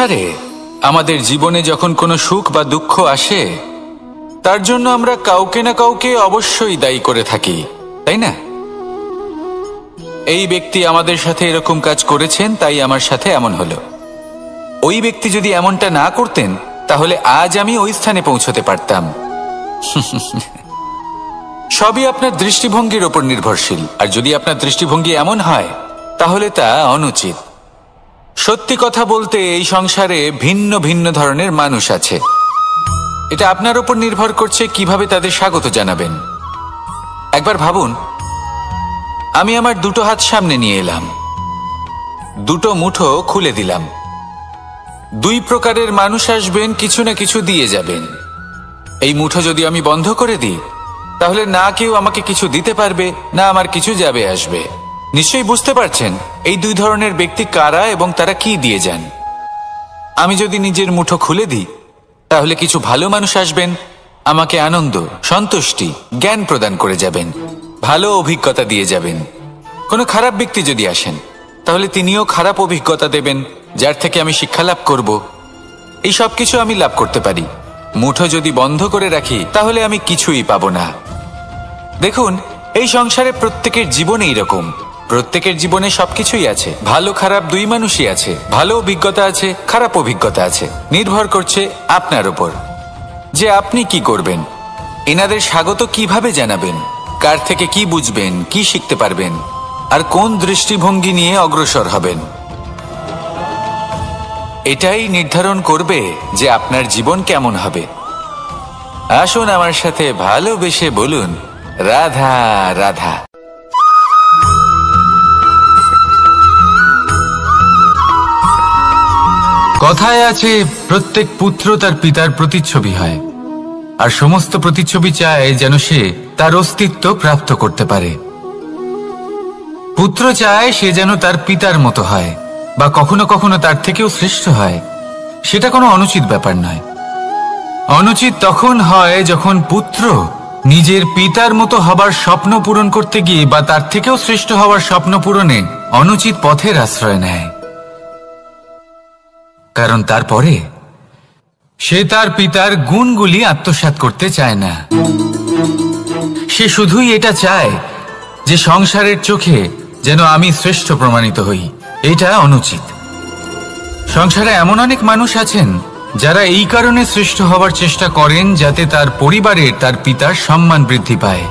সংসারে আমাদের জীবনে যখন কোনো সুখ বা দুঃখ আসে, তার জন্য আমরা কাউকে না কাউকে অবশ্যই দায়ী করে থাকি, তাই না? এই ব্যক্তি আমাদের সাথে এরকম কাজ করেছেন, তাই আমার সাথে এমন হলো। ওই ব্যক্তি যদি এমনটা না করতেন, তাহলে আজ আমি ওই স্থানে পৌঁছতে পারতাম। সবই আপনার দৃষ্টিভঙ্গির ওপর নির্ভরশীল। আর যদি আপনার দৃষ্টিভঙ্গি এমন হয়, তাহলে তা অনুচিত। সত্যি কথা বলতে, এই সংসারে ভিন্ন ভিন্ন ধরনের মানুষ আছে। এটা আপনার ওপর নির্ভর করছে কিভাবে তাদের স্বাগত জানাবেন। একবার ভাবুন, আমি আমার দুটো হাত সামনে নিয়ে এলাম, দুটো মুঠো খুলে দিলাম। দুই প্রকারের মানুষ আসবেন, কিছু না কিছু দিয়ে যাবেন। এই মুঠো যদি আমি বন্ধ করে দিই, তাহলে না কেউ আমাকে কিছু দিতে পারবে, না আমার কিছু যাবে আসবে। নিশ্চয়ই বুঝতে পারছেন এই দুই ধরনের ব্যক্তি কারা এবং তারা কি দিয়ে যান। আমি যদি নিজের মুঠো খুলে দিই, তাহলে কিছু ভালো মানুষ আসবেন, আমাকে আনন্দ, সন্তুষ্টি, জ্ঞান প্রদান করে যাবেন, ভালো অভিজ্ঞতা দিয়ে যাবেন। কোনো খারাপ ব্যক্তি যদি আসেন, তাহলে তিনিও খারাপ অভিজ্ঞতা দেবেন, যার থেকে আমি শিক্ষা লাভ করব। এই সব কিছু আমি লাভ করতে পারি। মুঠো যদি বন্ধ করে রাখি, তাহলে আমি কিছুই পাবো না। দেখুন, এই সংসারে প্রত্যেকের জীবনে এইরকম। প্রত্যেকের জীবনে সবকিছুই আছে, ভালো খারাপ দুই মানুষই আছে। ভালো অভিজ্ঞতা আছে, খারাপ অভিজ্ঞতা আছে। নির্ভর করছে আপনার উপর যে আপনি কি করবেন। এনাদের স্বাগত কিভাবে জানাবেন, কার থেকে কি বুঝবেন, কি শিখতে পারবেন, আর কোন দৃষ্টিভঙ্গি নিয়ে অগ্রসর হবেন। এটাই নির্ধারণ করবে যে আপনার জীবন কেমন হবে। আসুন আমার সাথে ভালোবেসে বলুন, রাধা রাধা। কথায় আছে, প্রত্যেক পুত্র তার পিতার প্রতিচ্ছবি হয়, আর সমস্ত প্রতিচ্ছবি চায় যেন সে তার অস্তিত্ব প্রাপ্ত করতে পারে। পুত্র চায় সে যেন তার পিতার মতো হয়, বা কখনো কখনো তার থেকেও শ্রেষ্ঠ হয়। সেটা কোনো অনুচিত ব্যাপার নয়। অনুচিত তখন হয় যখন পুত্র নিজের পিতার মতো হবার স্বপ্ন পূরণ করতে গিয়ে বা তার থেকেও শ্রেষ্ঠ হওয়ার স্বপ্ন পূরণে অনুচিত পথের আশ্রয় নেয়। কারণ তারপরে সে তার পিতার গুণগুলি আত্মসাৎ করতে চায় না। সে শুধুই এটা চায় যে সংসারের চোখে যেন আমি শ্রেষ্ঠ প্রমাণিত হই। এটা অনুচিত। সংসারে এমন অনেক মানুষ আছেন যারা এই কারণে শ্রেষ্ঠ হবার চেষ্টা করেন যাতে তার পরিবারের, তার পিতার সম্মান বৃদ্ধি পায়।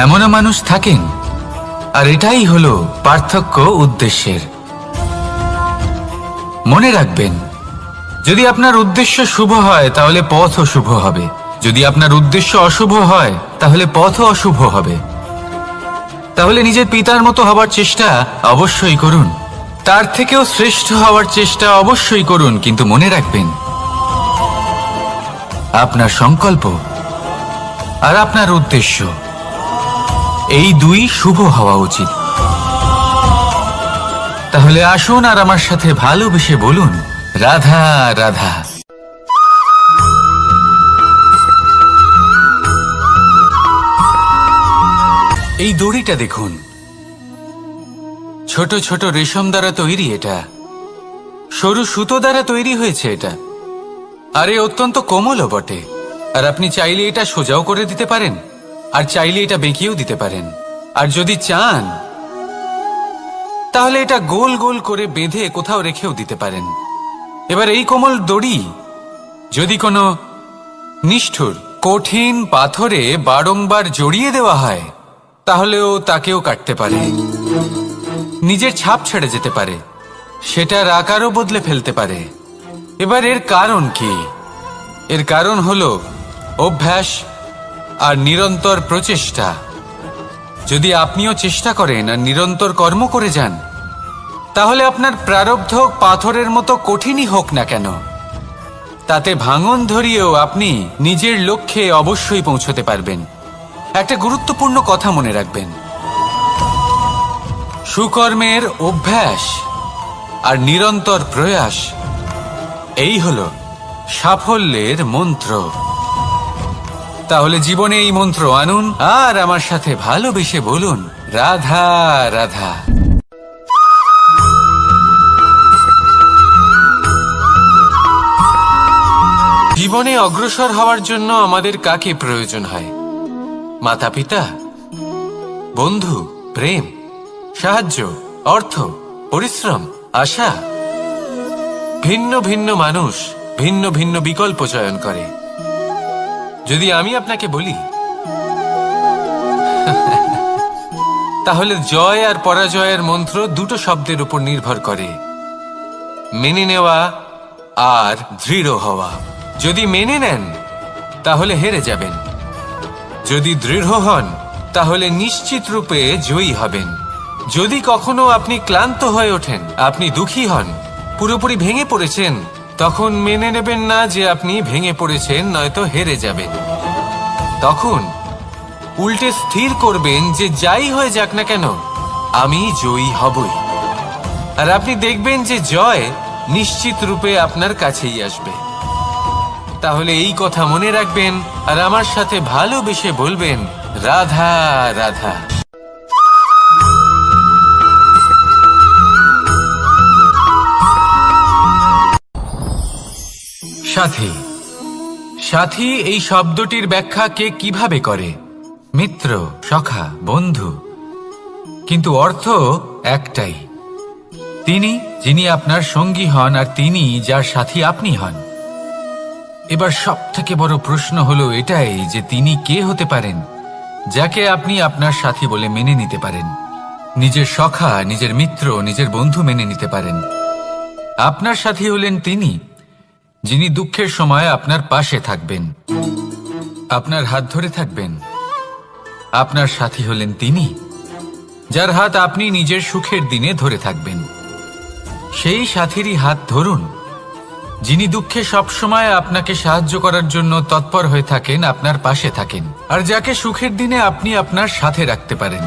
এমনও মানুষ থাকেন। আর এটাই হলো পার্থক্য উদ্দেশ্যের। মনে রাখবেন, যদি আপনার উদ্দেশ্য শুভ হয় তাহলে পথও শুভ হবে। যদি আপনার উদ্দেশ্য অশুভ হয় তাহলে পথও অশুভ হবে। তাহলে নিজের পিতার মতো হবার চেষ্টা অবশ্যই করুন, তার থেকেও শ্রেষ্ঠ হওয়ার চেষ্টা অবশ্যই করুন, কিন্তু মনে রাখবেন আপনার সংকল্প আর আপনার উদ্দেশ্য এই দুই শুভ হওয়া উচিত। তাহলে আসুন আর আমার সাথে ভালোবেসে বলুন, রাধা রাধা। এই দড়িটা দেখুন, ছোট ছোট রেশম দ্বারা তৈরি। এটা সরু সুতো দ্বারা তৈরি হয়েছে এটা, আর এ অত্যন্ত কোমলও বটে। আর আপনি চাইলে এটা সোজাও করে দিতে পারেন, আর চাইলে এটা বেঁকিয়েও দিতে পারেন। আর যদি চান তাহলে এটা গোল গোল করে বেঁধে কোথাও রেখেও দিতে পারেন। এবার এই কোমল দড়ি যদি কোনো নিষ্ঠুর কঠিন পাথরে বারংবার জড়িয়ে দেওয়া হয়, তাহলেও তাকেও কাটতে পারে, নিজের ছাপ ছেড়ে যেতে পারে, সেটার আকারও বদলে ফেলতে পারে। এবার এর কারণ কি? এর কারণ হলো অভ্যাস আর নিরন্তর প্রচেষ্টা। যদি আপনিও চেষ্টা করেন আর নিরন্তর কর্ম করে যান, তাহলে আপনার প্রারব্ধ পাথরের মতো কঠিনই হোক না কেন, তাতে ভাঙন ধরিয়েও আপনি নিজের লক্ষ্যে অবশ্যই পৌঁছতে পারবেন। একটা গুরুত্বপূর্ণ কথা মনে রাখবেন, সুকর্মের অভ্যাস আর নিরন্তর প্রয়াস এই হলো সাফল্যের মন্ত্র। তাহলে জীবনে এই মন্ত্র আনুন আর আমার সাথে ভালোবেসে বলুন, রাধা রাধা। জীবনে অগ্রসর হওয়ার জন্য আমাদের কাকে প্রয়োজন হয়? মাতা পিতা, বন্ধু, প্রেম, সাহায্য, অর্থ, পরিশ্রম, আশা। ভিন্ন ভিন্ন মানুষ ভিন্ন ভিন্ন বিকল্প চয়ন করে। যদি আমি আপনাকে বলি তাহলে জয় আর পরাজয়ের মন্ত্র দুটো শব্দের উপর নির্ভর করে, মেনে নেওয়া আর দৃঢ় হওয়া। যদি মেনে নেন তাহলে হেরে যাবেন, যদি দৃঢ় হন তাহলে নিশ্চিত রূপে জয়ী হবেন। যদি কখনো আপনি ক্লান্ত হয়ে ওঠেন, আপনি দুঃখী হন, পুরোপুরি ভেঙে পড়েছেন, তখন মেনে নেবেন না যে আপনি ভেঙে পড়েছেন, নয়তো হেরে যাবেন। তখন উল্টে স্থির করবেন যে যাই হয়ে যাক না কেন আমি জয়ী হবই। আর আপনি দেখবেন যে জয় নিশ্চিত রূপে আপনার কাছেই আসবে। তাহলে এই কথা মনে রাখবেন আর আমার সাথে ভালোবেসে বলবেন, রাধা রাধা। সাথী। সাথী এই শব্দটির ব্যাখ্যা কে কিভাবে করে? মিত্র, সখা, বন্ধু। কিন্তু অর্থ একটাই, তিনি যিনি আপনার সঙ্গী হন আর তিনি যার সাথী আপনি হন। এবার সব থেকে বড় প্রশ্ন হলো এটাই যে তিনি কে হতে পারেন যাকে আপনি আপনার সাথী বলে মেনে নিতে পারেন, নিজের সখা, নিজের মিত্র, নিজের বন্ধু মেনে নিতে পারেন। আপনার সাথী হলেন তিনি যিনি দুঃখের সময় আপনার পাশে থাকবেন, আপনার হাত ধরে থাকবেন। আপনার সাথী হলেন তিনি যার হাত আপনি নিজের সুখের দিনে ধরে থাকবেন। সেই সাথীরই হাত ধরুন যিনি দুঃখে সবসময় আপনাকে সাহায্য করার জন্য তৎপর হয়ে থাকেন, আপনার পাশে থাকেন, আর যাকে সুখের দিনে আপনি আপনার সাথে রাখতে পারেন।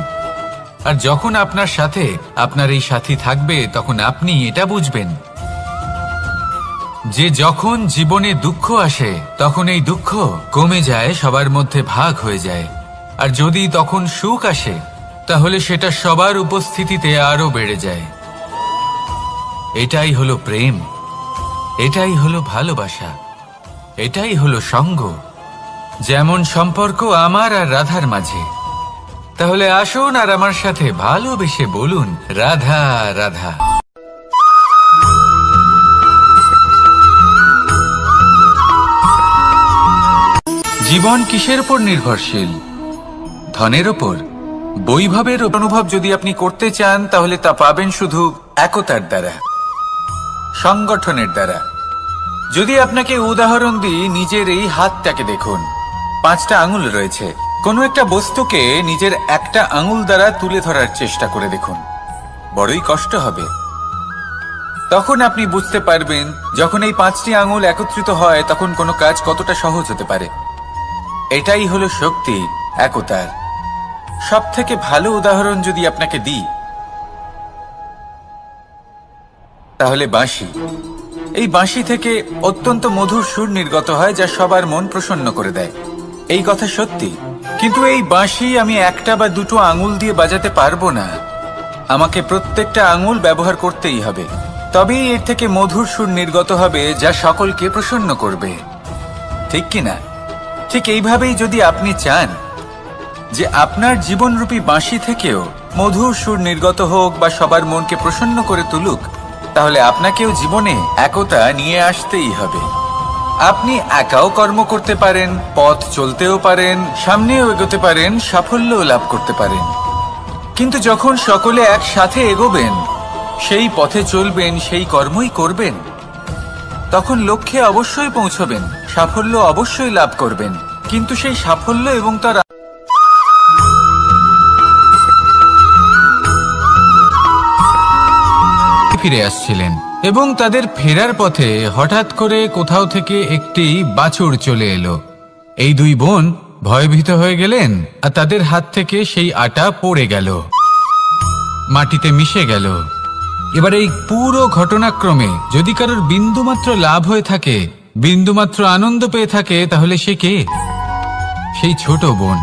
আর যখন আপনার সাথে আপনার এই সাথী থাকবে তখন আপনি এটা বুঝবেন যে যখন জীবনে দুঃখ আসে তখন এই দুঃখ কমে যায়, সবার মধ্যে ভাগ হয়ে যায়। আর যদি তখন সুখ আসে তাহলে সেটা সবার উপস্থিতিতে আরো বেড়ে যায়। এটাই হলো প্রেম, এটাই হলো ভালোবাসা, এটাই হলো সঙ্গ। যেমন সম্পর্ক আমার আর রাধার মাঝে। তাহলে আসুন আর আমার সাথে ভালোবেসে বলুন, রাধা রাধা। জীবন কিসের উপর নির্ভরশীল? ধনের ওপর, বৈভবের অনুভব যদি আপনি করতে চান তাহলে তা পাবেন শুধু একতার দ্বারা, সংগঠনের দ্বারা। যদি আপনাকে উদাহরণ দিই, নিজের এই হাতটাকে দেখুন, 5টা আঙুল রয়েছে। কোনো একটা বস্তুকে নিজের একটা আঙুল দ্বারা তুলে ধরার চেষ্টা করে দেখুন, বড়ই কষ্ট হবে। তখন আপনি বুঝতে পারবেন যখন এই 5টি আঙুল একত্রিত হয় তখন কোনো কাজ কতটা সহজ হতে পারে। এটাই হলো শক্তি একতার। সব থেকে ভালো উদাহরণ যদি আপনাকে দিই তাহলে বাঁশি। এই বাঁশি থেকে অত্যন্ত মধুর সুর নির্গত হয় যা সবার মন প্রসন্ন করে দেয়। এই কথা সত্যি, কিন্তু এই বাঁশি আমি একটা বা দুটো আঙুল দিয়ে বাজাতে পারবো না। আমাকে প্রত্যেকটা আঙুল ব্যবহার করতেই হবে, তবেই এর থেকে মধুর সুর নির্গত হবে যা সকলকে প্রসন্ন করবে, ঠিক কিনা? ঠিক এইভাবেই যদি আপনি চান যে আপনার জীবনরূপী বাঁশি থেকেও মধুর সুর নির্গত হোক বা সবার মনকে প্রসন্ন করে তুলুক, তাহলে আপনাকেও জীবনে একতা নিয়ে আসতেই হবে। আপনি একাও কর্ম করতে পারেন, পথ চলতেও পারেন, সামনেও এগোতে পারেন, সাফল্যও লাভ করতে পারেন। কিন্তু যখন সকলে একসাথে এগোবেন, সেই পথে চলবেন, সেই কর্মই করবেন, তখন লক্ষ্যে অবশ্যই পৌঁছবেন, সাফল্য অবশ্যই লাভ করবেন। কিন্তু সেই সাফল্য এবং তার ফিরে আসছিলেন এবং তাদের ফেরার পথে হঠাৎ করে কোথাও থেকে একটি বাছুর চলে এলো। এই দুই বোন ভয়ভীত হয়ে গেলেন আর তাদের হাত থেকে সেই আটা পড়ে গেল, মাটিতে মিশে গেল। এবার এই পুরো ঘটনাক্রমে যদি কারোর বিন্দুমাত্র লাভ হয়ে থাকে, বিন্দুমাত্র আনন্দ পেয়ে থাকে, তাহলে সে কে? সেই ছোট বোন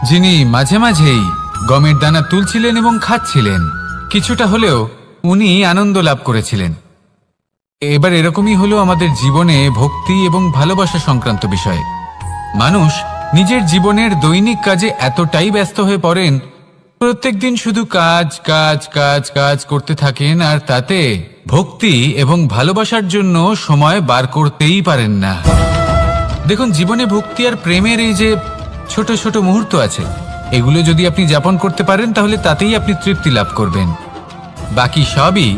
যিনি মাঝে মাঝেই গমের দানা তুলছিলেন এবং খাচ্ছিলেন। কিছুটা হলেও উনি আনন্দ লাভ করেছিলেন। এবার এরকমই হলো আমাদের জীবনে ভক্তি এবং ভালোবাসা সংক্রান্ত বিষয়। মানুষ নিজের জীবনের দৈনিক কাজে এতটাই ব্যস্ত হয়ে পড়েন, প্রত্যেকদিন শুধু কাজ কাজ কাজ কাজ করতে থাকেন, আর তাতে ভক্তি এবং ভালোবাসার জন্য সময় বার করতেই পারেন না। দেখুন, জীবনে ভক্তি আর প্রেমের এই যে ছোট ছোট মুহূর্ত আছে, এগুলো যদি আপনি যাপন করতে পারেন তাহলে তাতেই আপনি তৃপ্তি লাভ করবেন। বাকি সবই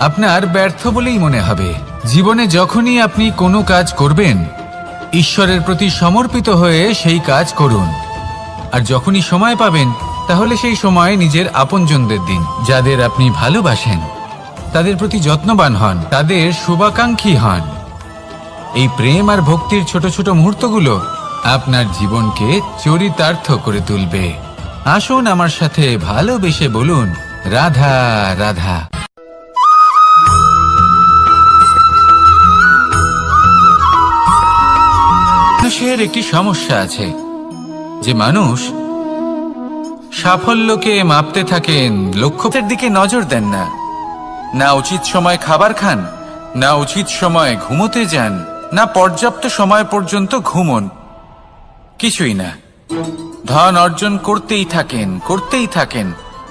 আপনার ব্যর্থ বলেই মনে হবে। জীবনে যখনই আপনি কোনো কাজ করবেন, ঈশ্বরের প্রতি সমর্পিত হয়ে সেই কাজ করুন। আর যখনই সময় পাবেন, তাহলে সেই সময় নিজের আপনজনদের দিন। যাদের আপনি ভালোবাসেন তাদের প্রতি যত্নবান হন, তাদের শুভাকাঙ্ক্ষী হন। এই প্রেম আর ভক্তির ছোট ছোট মুহূর্তগুলো আপনার জীবনকে চরিতার্থ করে তুলবে। আসুন আমার সাথে ভালোবেসে বলুন, রাধা রাধা। মানুষের একটি সমস্যা আছে যে মানুষ সাফল্যকে মাপতে থাকেন, লক্ষ্যের দিকে নজর দেন না। না উচিত সময় খাবার খান, না উচিত সময় ঘুমোতে যান, না পর্যাপ্ত সময় পর্যন্ত ঘুমন, কিছুই না। ধন অর্জন করতেই থাকেন,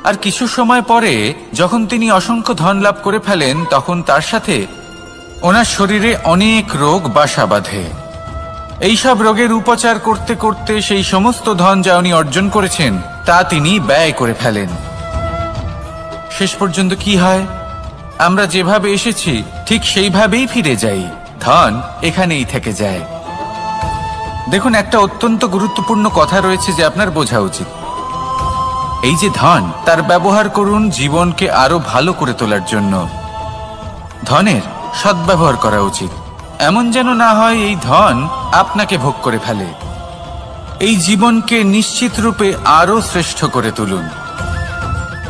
আর কিছু সময় পরে যখন তিনি অসংখ্য ধন লাভ করে ফেলেন, তখন তার সাথে ওনার শরীরে অনেক রোগ বাসা বাঁধে। এইসব রোগের উপচার করতে করতে সেই সমস্ত ধন যা উনি অর্জন করেছেন তা তিনি ব্যয় করে ফেলেন। শেষ পর্যন্ত কি হয়? আমরা যেভাবে এসেছি ঠিক সেইভাবেই ফিরে যাই, ধন এখানেই থেকে যায়। দেখুন, একটা অত্যন্ত গুরুত্বপূর্ণ কথা রয়েছে যে আপনার বোঝা উচিত। এই যে ধন, তার ব্যবহার করুন জীবনকে আরো ভালো করে তোলার জন্য। ধনের সদ্ব্যবহার করা উচিত, এমন যেন না হয় এই ধন আপনাকে ভোগ করে ফেলে। এই জীবনকে নিশ্চিত রূপে আরো শ্রেষ্ঠ করে তুলুন।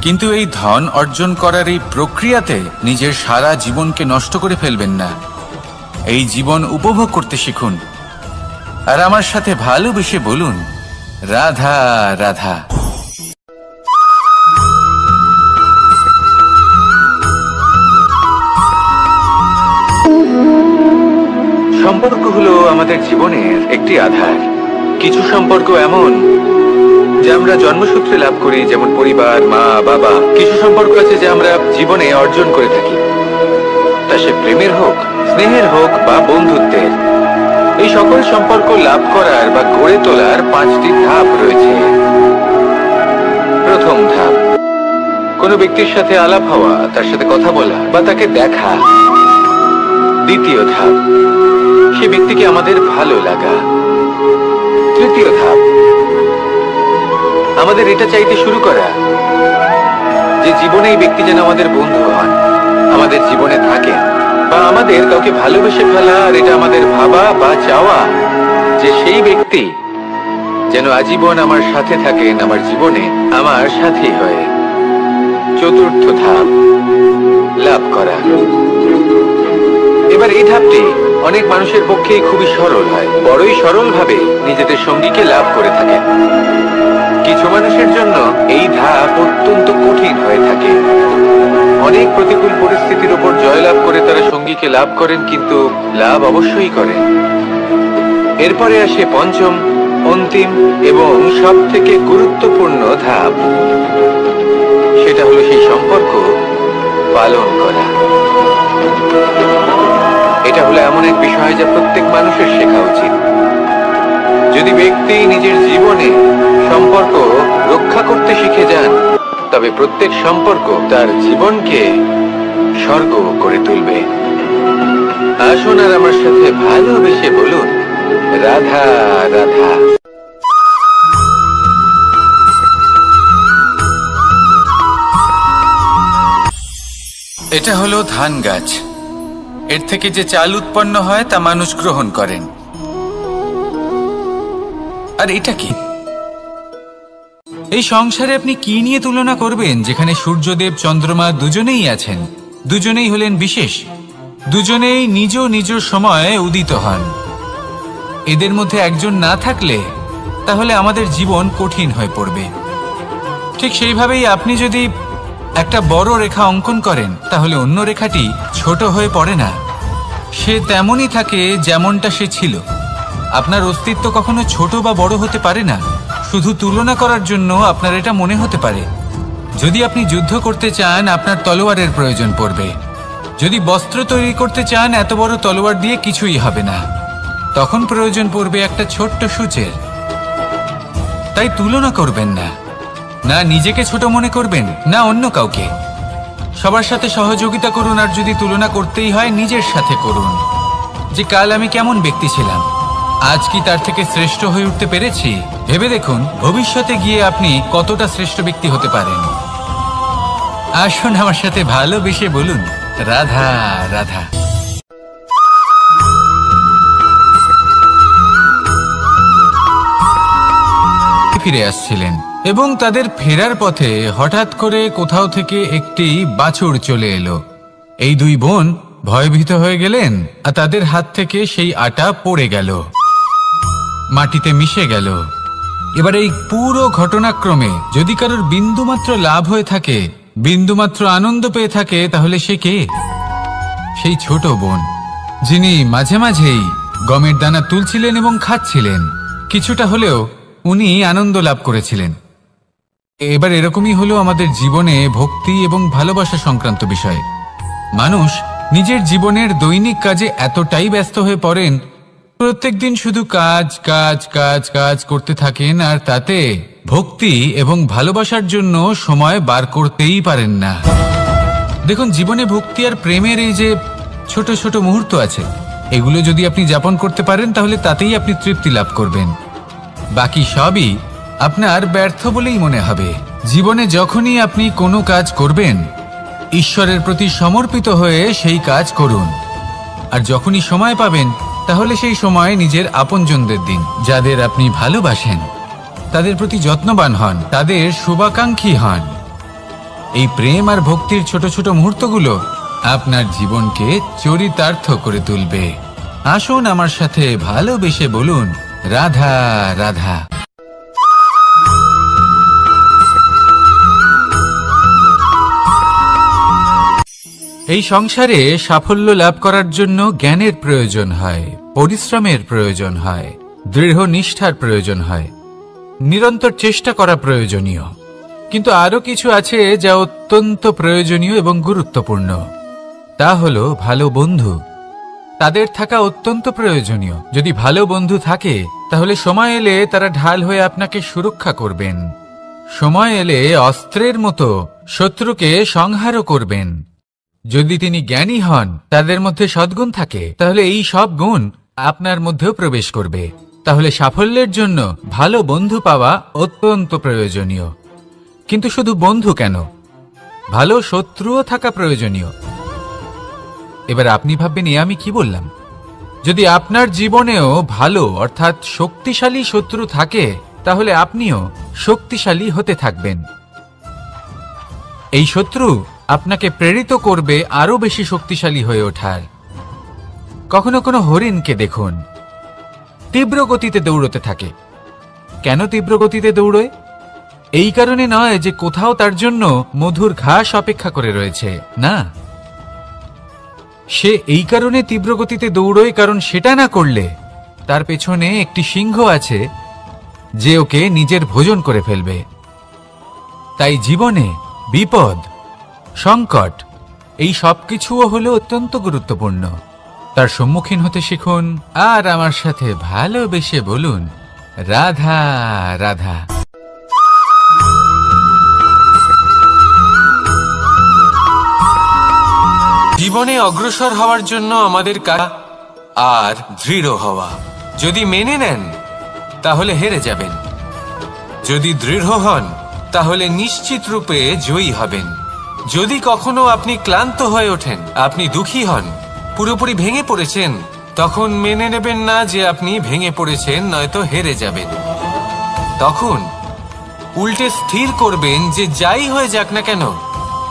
কিন্তু এই ধন অর্জন করার এই প্রক্রিয়াতে নিজের সারা জীবনকে নষ্ট করে ফেলবেন না। এই জীবন উপভোগ করতে শিখুন, আর আমার সাথে ভালোবেসে বলুন, রাধা রাধা। সম্পর্ক হলো আমাদের জীবনের একটি আধার। কিছু সম্পর্ক এমন যা আমরা জন্মসূত্রে লাভ করি, যেমন পরিবার, মা বাবা। কিছু সম্পর্ক আছে যা আমরা জীবনে অর্জন করে থাকি, তা সে প্রেমের হোক, স্নেহের হোক বা বন্ধুত্বের। এই সকল সম্পর্ক লাভ করার বা গড়ে তোলার 5টি ধাপ রয়েছে। প্রথম ধাপ, কোনো ব্যক্তির সাথে আলাপ হওয়া, তার সাথে কথা বলা বা তাকে দেখা। দ্বিতীয় ধাপ, সে ব্যক্তিকে আমাদের ভালো লাগা। তৃতীয় ধাপ, আমাদের এটা চাইতে শুরু করা যে জীবনে এই ব্যক্তি যেন আমাদের বন্ধু হন, আমাদের জীবনে থাকেন, বা আমাদের কাউকে ভালোবেসে ফেলা। আর এটা আমাদের ভাবা বা চাওয়া যে সেই ব্যক্তি যেন আজীবন আমার সাথে থাকেন, আমার জীবনে আমার সাথী হয়ে। চতুর্থ ধাপ, লাভ করা। এবার এই ধাপটি অনেক মানুষের পক্ষেই খুবই সরল হয়, বড়ই সরল ভাবে নিজেদের সঙ্গীকে লাভ করে থাকেন। কিছু মানুষের জন্য এই ধাপ অত্যন্ত কঠিন হয়ে থাকে। অনেক প্রতিকূল পরিস্থিতির উপর জয়লাভ করে তারা সঙ্গীকে লাভ করেন, কিন্তু লাভ অবশ্যই করেন। এরপরে আসে পঞ্চম, অন্তিম এবং সব থেকে গুরুত্বপূর্ণ ধাপ। সেটা হলো সেই সম্পর্ক পালন করা। এটা হলো এমন এক বিষয় যা প্রত্যেক মানুষের শেখা উচিত। যদি ব্যক্তি নিজের জীবনে সম্পর্ক রক্ষা করতে শিখে যান, তবে প্রত্যেক সম্পর্ক তার জীবনকে স্বর্গ করে তুলবে। আসুন আর আমার সাথে ভালোবেসে বলুন, রাধা রাধা। এটা হলো ধান গাছ। এর থেকে যে চাল উৎপন্ন হয় তা মানুষ গ্রহণ করেন। আর এটা কি? এই সংসারে আপনি কি নিয়ে তুলনা করবেন, যেখানে সূর্যদেব, চন্দ্রমা দুজনেই আছেন, দুজনেই হলেন বিশেষ, দুজনেই নিজ নিজ সময়ে উদিত হন। এদের মধ্যে একজন না থাকলে তাহলে আমাদের জীবন কঠিন হয়ে পড়বে। ঠিক সেইভাবেই আপনি যদি একটা বড় রেখা অঙ্কন করেন, তাহলে অন্য রেখাটি ছোট হয়ে পড়ে না। সে তেমনই থাকে যেমনটা সে ছিল। আপনার অস্তিত্ব কখনো ছোট বা বড় হতে পারে না। শুধু তুলনা করার জন্য আপনার এটা মনে হতে পারে। যদি আপনি যুদ্ধ করতে চান, আপনার তলোয়ারের প্রয়োজন পড়বে। যদি বস্ত্র তৈরি করতে চান, এত বড় তলোয়ার দিয়ে কিছুই হবে না। তখন প্রয়োজন পড়বে একটা ছোট্ট সূচের। তাই তুলনা করবেন না, না নিজেকে ছোট মনে করবেন, না অন্য কাউকে। সবার সাথে সহযোগিতা করুন, আর যদি তুলনা করতেই হয় নিজের সাথে করুন, যে কাল আমি কেমন ব্যক্তি ছিলাম, আজ কি তার থেকে শ্রেষ্ঠ হয়ে উঠতে পেরেছি। ভেবে দেখুন ভবিষ্যতে গিয়ে আপনি কতটা শ্রেষ্ঠ ব্যক্তি হতে পারেন। আসুন আমার সাথে ভালোবেসে বলুন, রাধা রাধা। ফিরে আসছিলেন এবং তাদের ফেরার পথে হঠাৎ করে কোথাও থেকে একটি বাছুর চলে এলো। এই দুই বোন ভয়ভীত হয়ে গেলেন, আর তাদের হাত থেকে সেই আটা পড়ে গেল, মাটিতে মিশে গেল। এবার এই পুরো ঘটনাক্রমে যদি কারোর বিন্দুমাত্র লাভ হয়ে থাকে, বিন্দুমাত্র আনন্দ পেয়ে থাকে, তাহলে সে কে? সেই ছোট বোন, যিনি মাঝে মাঝেই গমের দানা তুলছিলেন এবং খাচ্ছিলেন। কিছুটা হলেও উনি আনন্দ লাভ করেছিলেন। এবার এরকমই হলো আমাদের জীবনে ভক্তি এবং ভালোবাসা সংক্রান্ত বিষয়। মানুষ নিজের জীবনের দৈনিক কাজে এতটাই ব্যস্ত হয়ে পড়েন, প্রত্যেকদিন শুধু কাজ কাজ কাজ কাজ করতে থাকেন, আর তাতে ভক্তি এবং ভালোবাসার জন্য সময় বার করতেই পারেন না। দেখুন, জীবনে ভক্তি আর প্রেমের এই যে ছোট ছোট মুহূর্ত আছে, এগুলো যদি আপনি যাপন করতে পারেন, তাহলে তাতেই আপনি তৃপ্তি লাভ করবেন। বাকি সবই আপনার ব্যর্থ বলেই মনে হবে। জীবনে যখনই আপনি কোনো কাজ করবেন, ঈশ্বরের প্রতি সমর্পিত হয়ে সেই কাজ করুন। আর যখনই সময় পাবেন, তাহলে সেই সময় নিজের আপনজনদের দিন। যাদের আপনি ভালোবাসেন তাদের প্রতি যত্নবান হন, তাদের শুভাকাঙ্ক্ষী হন। এই প্রেম আর ভক্তির ছোট ছোট মুহূর্তগুলো আপনার জীবনকে চরিতার্থ করে তুলবে। আসুন আমার সাথে ভালোবেসে বলুন, রাধা রাধা। এই সংসারে সাফল্য লাভ করার জন্য জ্ঞানের প্রয়োজন হয়, পরিশ্রমের প্রয়োজন হয়, দৃঢ় নিষ্ঠার প্রয়োজন হয়, নিরন্তর চেষ্টা করা প্রয়োজনীয়। কিন্তু আরো কিছু আছে যা অত্যন্ত প্রয়োজনীয় এবং গুরুত্বপূর্ণ। তা হলো ভালো বন্ধু। তাদের থাকা অত্যন্ত প্রয়োজনীয়। যদি ভালো বন্ধু থাকে, তাহলে সময় এলে তারা ঢাল হয়ে আপনাকে সুরক্ষা করবেন। সময় এলে অস্ত্রের মতো শত্রুকে সংহারও করবেন। যদি তিনি জ্ঞানী হন, তাদের মধ্যে সদ্গুণ থাকে, তাহলে এই সব গুণ আপনার মধ্যেও প্রবেশ করবে। তাহলে সাফল্যের জন্য ভালো বন্ধু পাওয়া অত্যন্ত প্রয়োজনীয়। কিন্তু শুধু বন্ধু কেন, ভালো শত্রুও থাকা প্রয়োজনীয়। এবার আপনি ভাববেন, আমি কি বললাম? যদি আপনার জীবনেও ভালো অর্থাৎ শক্তিশালী শত্রু থাকে, তাহলে আপনিও শক্তিশালী হতে থাকবেন। এই শত্রু আপনাকে প্রেরিত করবে আরো বেশি শক্তিশালী হয়ে ওঠার। কখনো কোনো হরিণকে দেখুন, তীব্র গতিতে দৌড়তে থাকে। কেন তীব্র গতিতে দৌড়য়? এই কারণে নয় যে কোথাও তার জন্য মধুর ঘাস অপেক্ষা করে রয়েছে, না। সে এই কারণে তীব্র গতিতে দৌড়য় কারণ সেটা না করলে তার পেছনে একটি সিংহ আছে যে ওকে নিজের ভোজন করে ফেলবে। তাই জীবনে বিপদ, সংকট, এই সবকিছুও হলো অত্যন্ত গুরুত্বপূর্ণ। তার সম্মুখীন হতে শিখুন, আর আমার সাথে ভালোবেসে বলুন, রাধা রাধা। জীবনে অগ্রসর হওয়ার জন্য আমাদের কাজ আর দৃঢ় হওয়া। যদি মেনে নেন, তাহলে হেরে যাবেন। যদি দৃঢ় হন, তাহলে নিশ্চিত রূপে জয়ী হবেন। যদি কখনো আপনি ক্লান্ত হয়ে ওঠেন, আপনি দুঃখী হন, পুরোপুরি ভেঙে পড়েছেন, তখন মেনে নেবেন না যে আপনি ভেঙে পড়েছেন, নয়তো হেরে যাবেন। তখন উল্টে স্থির করবেন যে যাই হয়ে যাক না কেন,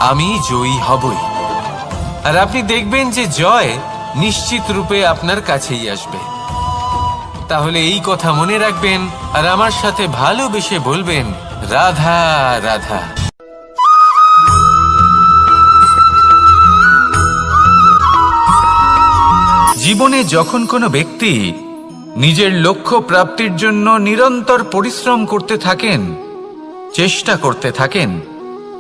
আমি জয়ী হবই। আর আপনি দেখবেন যে জয় নিশ্চিত রূপে আপনার কাছেই আসবে। তাহলে এই কথা মনে রাখবেন, আর আমার সাথে ভালোবেসে বলবেন, রাধা রাধা। জীবনে যখন কোনো ব্যক্তি নিজের লক্ষ্য প্রাপ্তির জন্য নিরন্তর পরিশ্রম করতে থাকেন, চেষ্টা করতে থাকেন,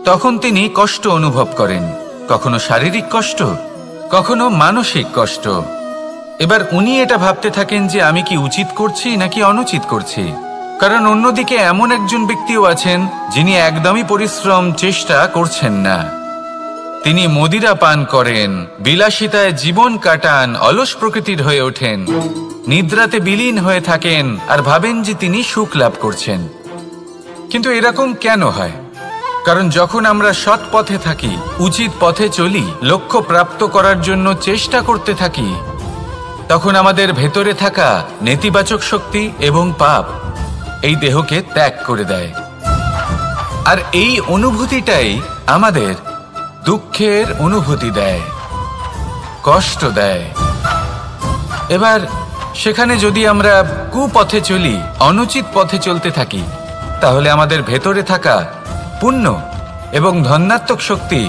তখন তিনি কষ্ট অনুভব করেন, কখনো শারীরিক কষ্ট, কখনো মানসিক কষ্ট। এবার উনি এটা ভাবতে থাকেন যে আমি কি উচিত করছি নাকি অনুচিত করছি। কারণ অন্যদিকে এমন একজন ব্যক্তিও আছেন যিনি একদমই পরিশ্রম চেষ্টা করছেন না। তিনি মদিরা পান করেন, বিলাসিতায় জীবন কাটান, অলস প্রকৃতির হয়ে ওঠেন, নিদ্রাতে বিলীন হয়ে থাকেন আর ভাবেন যে তিনি সুখ লাভ করছেন। কিন্তু এরকম কেন হয়? কারণ যখন আমরা সৎ পথে থাকি, উচিত পথে চলি, লক্ষ্য প্রাপ্ত করার জন্য চেষ্টা করতে থাকি, তখন আমাদের ভেতরে থাকা নেতিবাচক শক্তি এবং পাপ এই দেহকে ত্যাগ করে দেয়। আর এই অনুভূতিটাই আমাদের দুঃখের অনুভূতি দেয়, কষ্ট দেয়। এবার সেখানে যদি আমরা কুপথে চলি, অনুচিত পথে চলতে থাকি, তাহলে আমাদের ভেতরে থাকা পুণ্য এবং ধনাত্মক শক্তি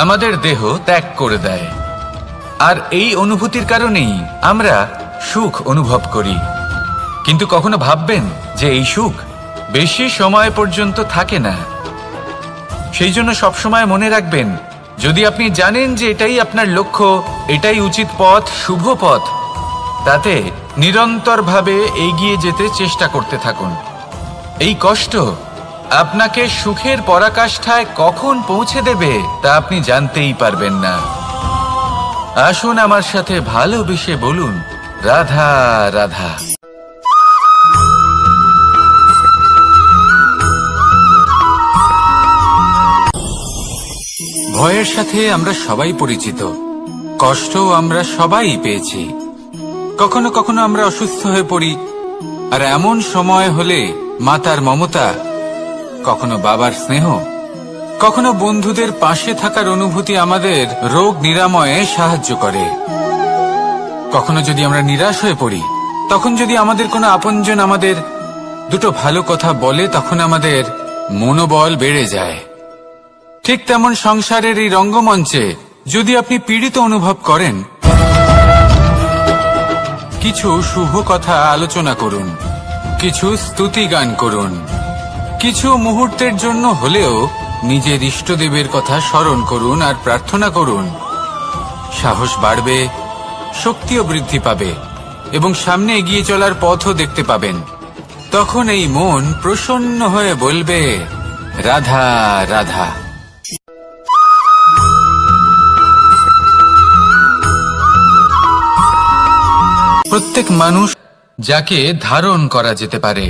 আমাদের দেহ ত্যাগ করে দেয়। আর এই অনুভূতির কারণেই আমরা সুখ অনুভব করি। কিন্তু কখনো ভাববেন যে এই সুখ বেশি সময় পর্যন্ত থাকে না। সেই জন্য সবসময় মনে রাখবেন, যদি আপনি জানেন যে এটাই আপনার লক্ষ্য, এটাই উচিত পথ, শুভ পথ, তাতে নিরন্তরভাবে এগিয়ে যেতে চেষ্টা করতে থাকুন। এই কষ্ট আপনাকে সুখের পরাকাষ্ঠায় কখন পৌঁছে দেবে তা আপনি জানতেই পারবেন না। আসুন আমার সাথে ভালোবেসে বলুন, রাধা রাধা। ভয়ের সাথে আমরা সবাই পরিচিত, কষ্টও আমরা সবাই পেয়েছি। কখনো কখনো আমরা অসুস্থ হয়ে পড়ি, আর এমন সময় হলে মাতার মমতা, কখনো বাবার স্নেহ, কখনো বন্ধুদের পাশে থাকার অনুভূতি আমাদের রোগ নিরাময়ে সাহায্য করে। কখনো যদি আমরা নিরাশ হয়ে পড়ি, তখন যদি আমাদের কোনো আপনজন আমাদের দুটো ভালো কথা বলে, তখন আমাদের মনোবল বেড়ে যায়। ঠিক তেমন সংসারের এই রঙ্গমঞ্চে যদি আপনি পীড়িত অনুভব করেন, কিছু শুভ কথা আলোচনা করুন, কিছু স্তুতি গান করুন, কিছু মুহূর্তের জন্য হলেও নিজের ইষ্টদেবের কথা স্মরণ করুন আর প্রার্থনা করুন। সাহস বাড়বে, শক্তিও বৃদ্ধি পাবে এবং সামনে এগিয়ে চলার পথও দেখতে পাবেন। তখন এই মন প্রসন্ন হয়ে বলবে, রাধা রাধা। প্রত্যেক মানুষ যাকে ধারণ করা যেতে পারে,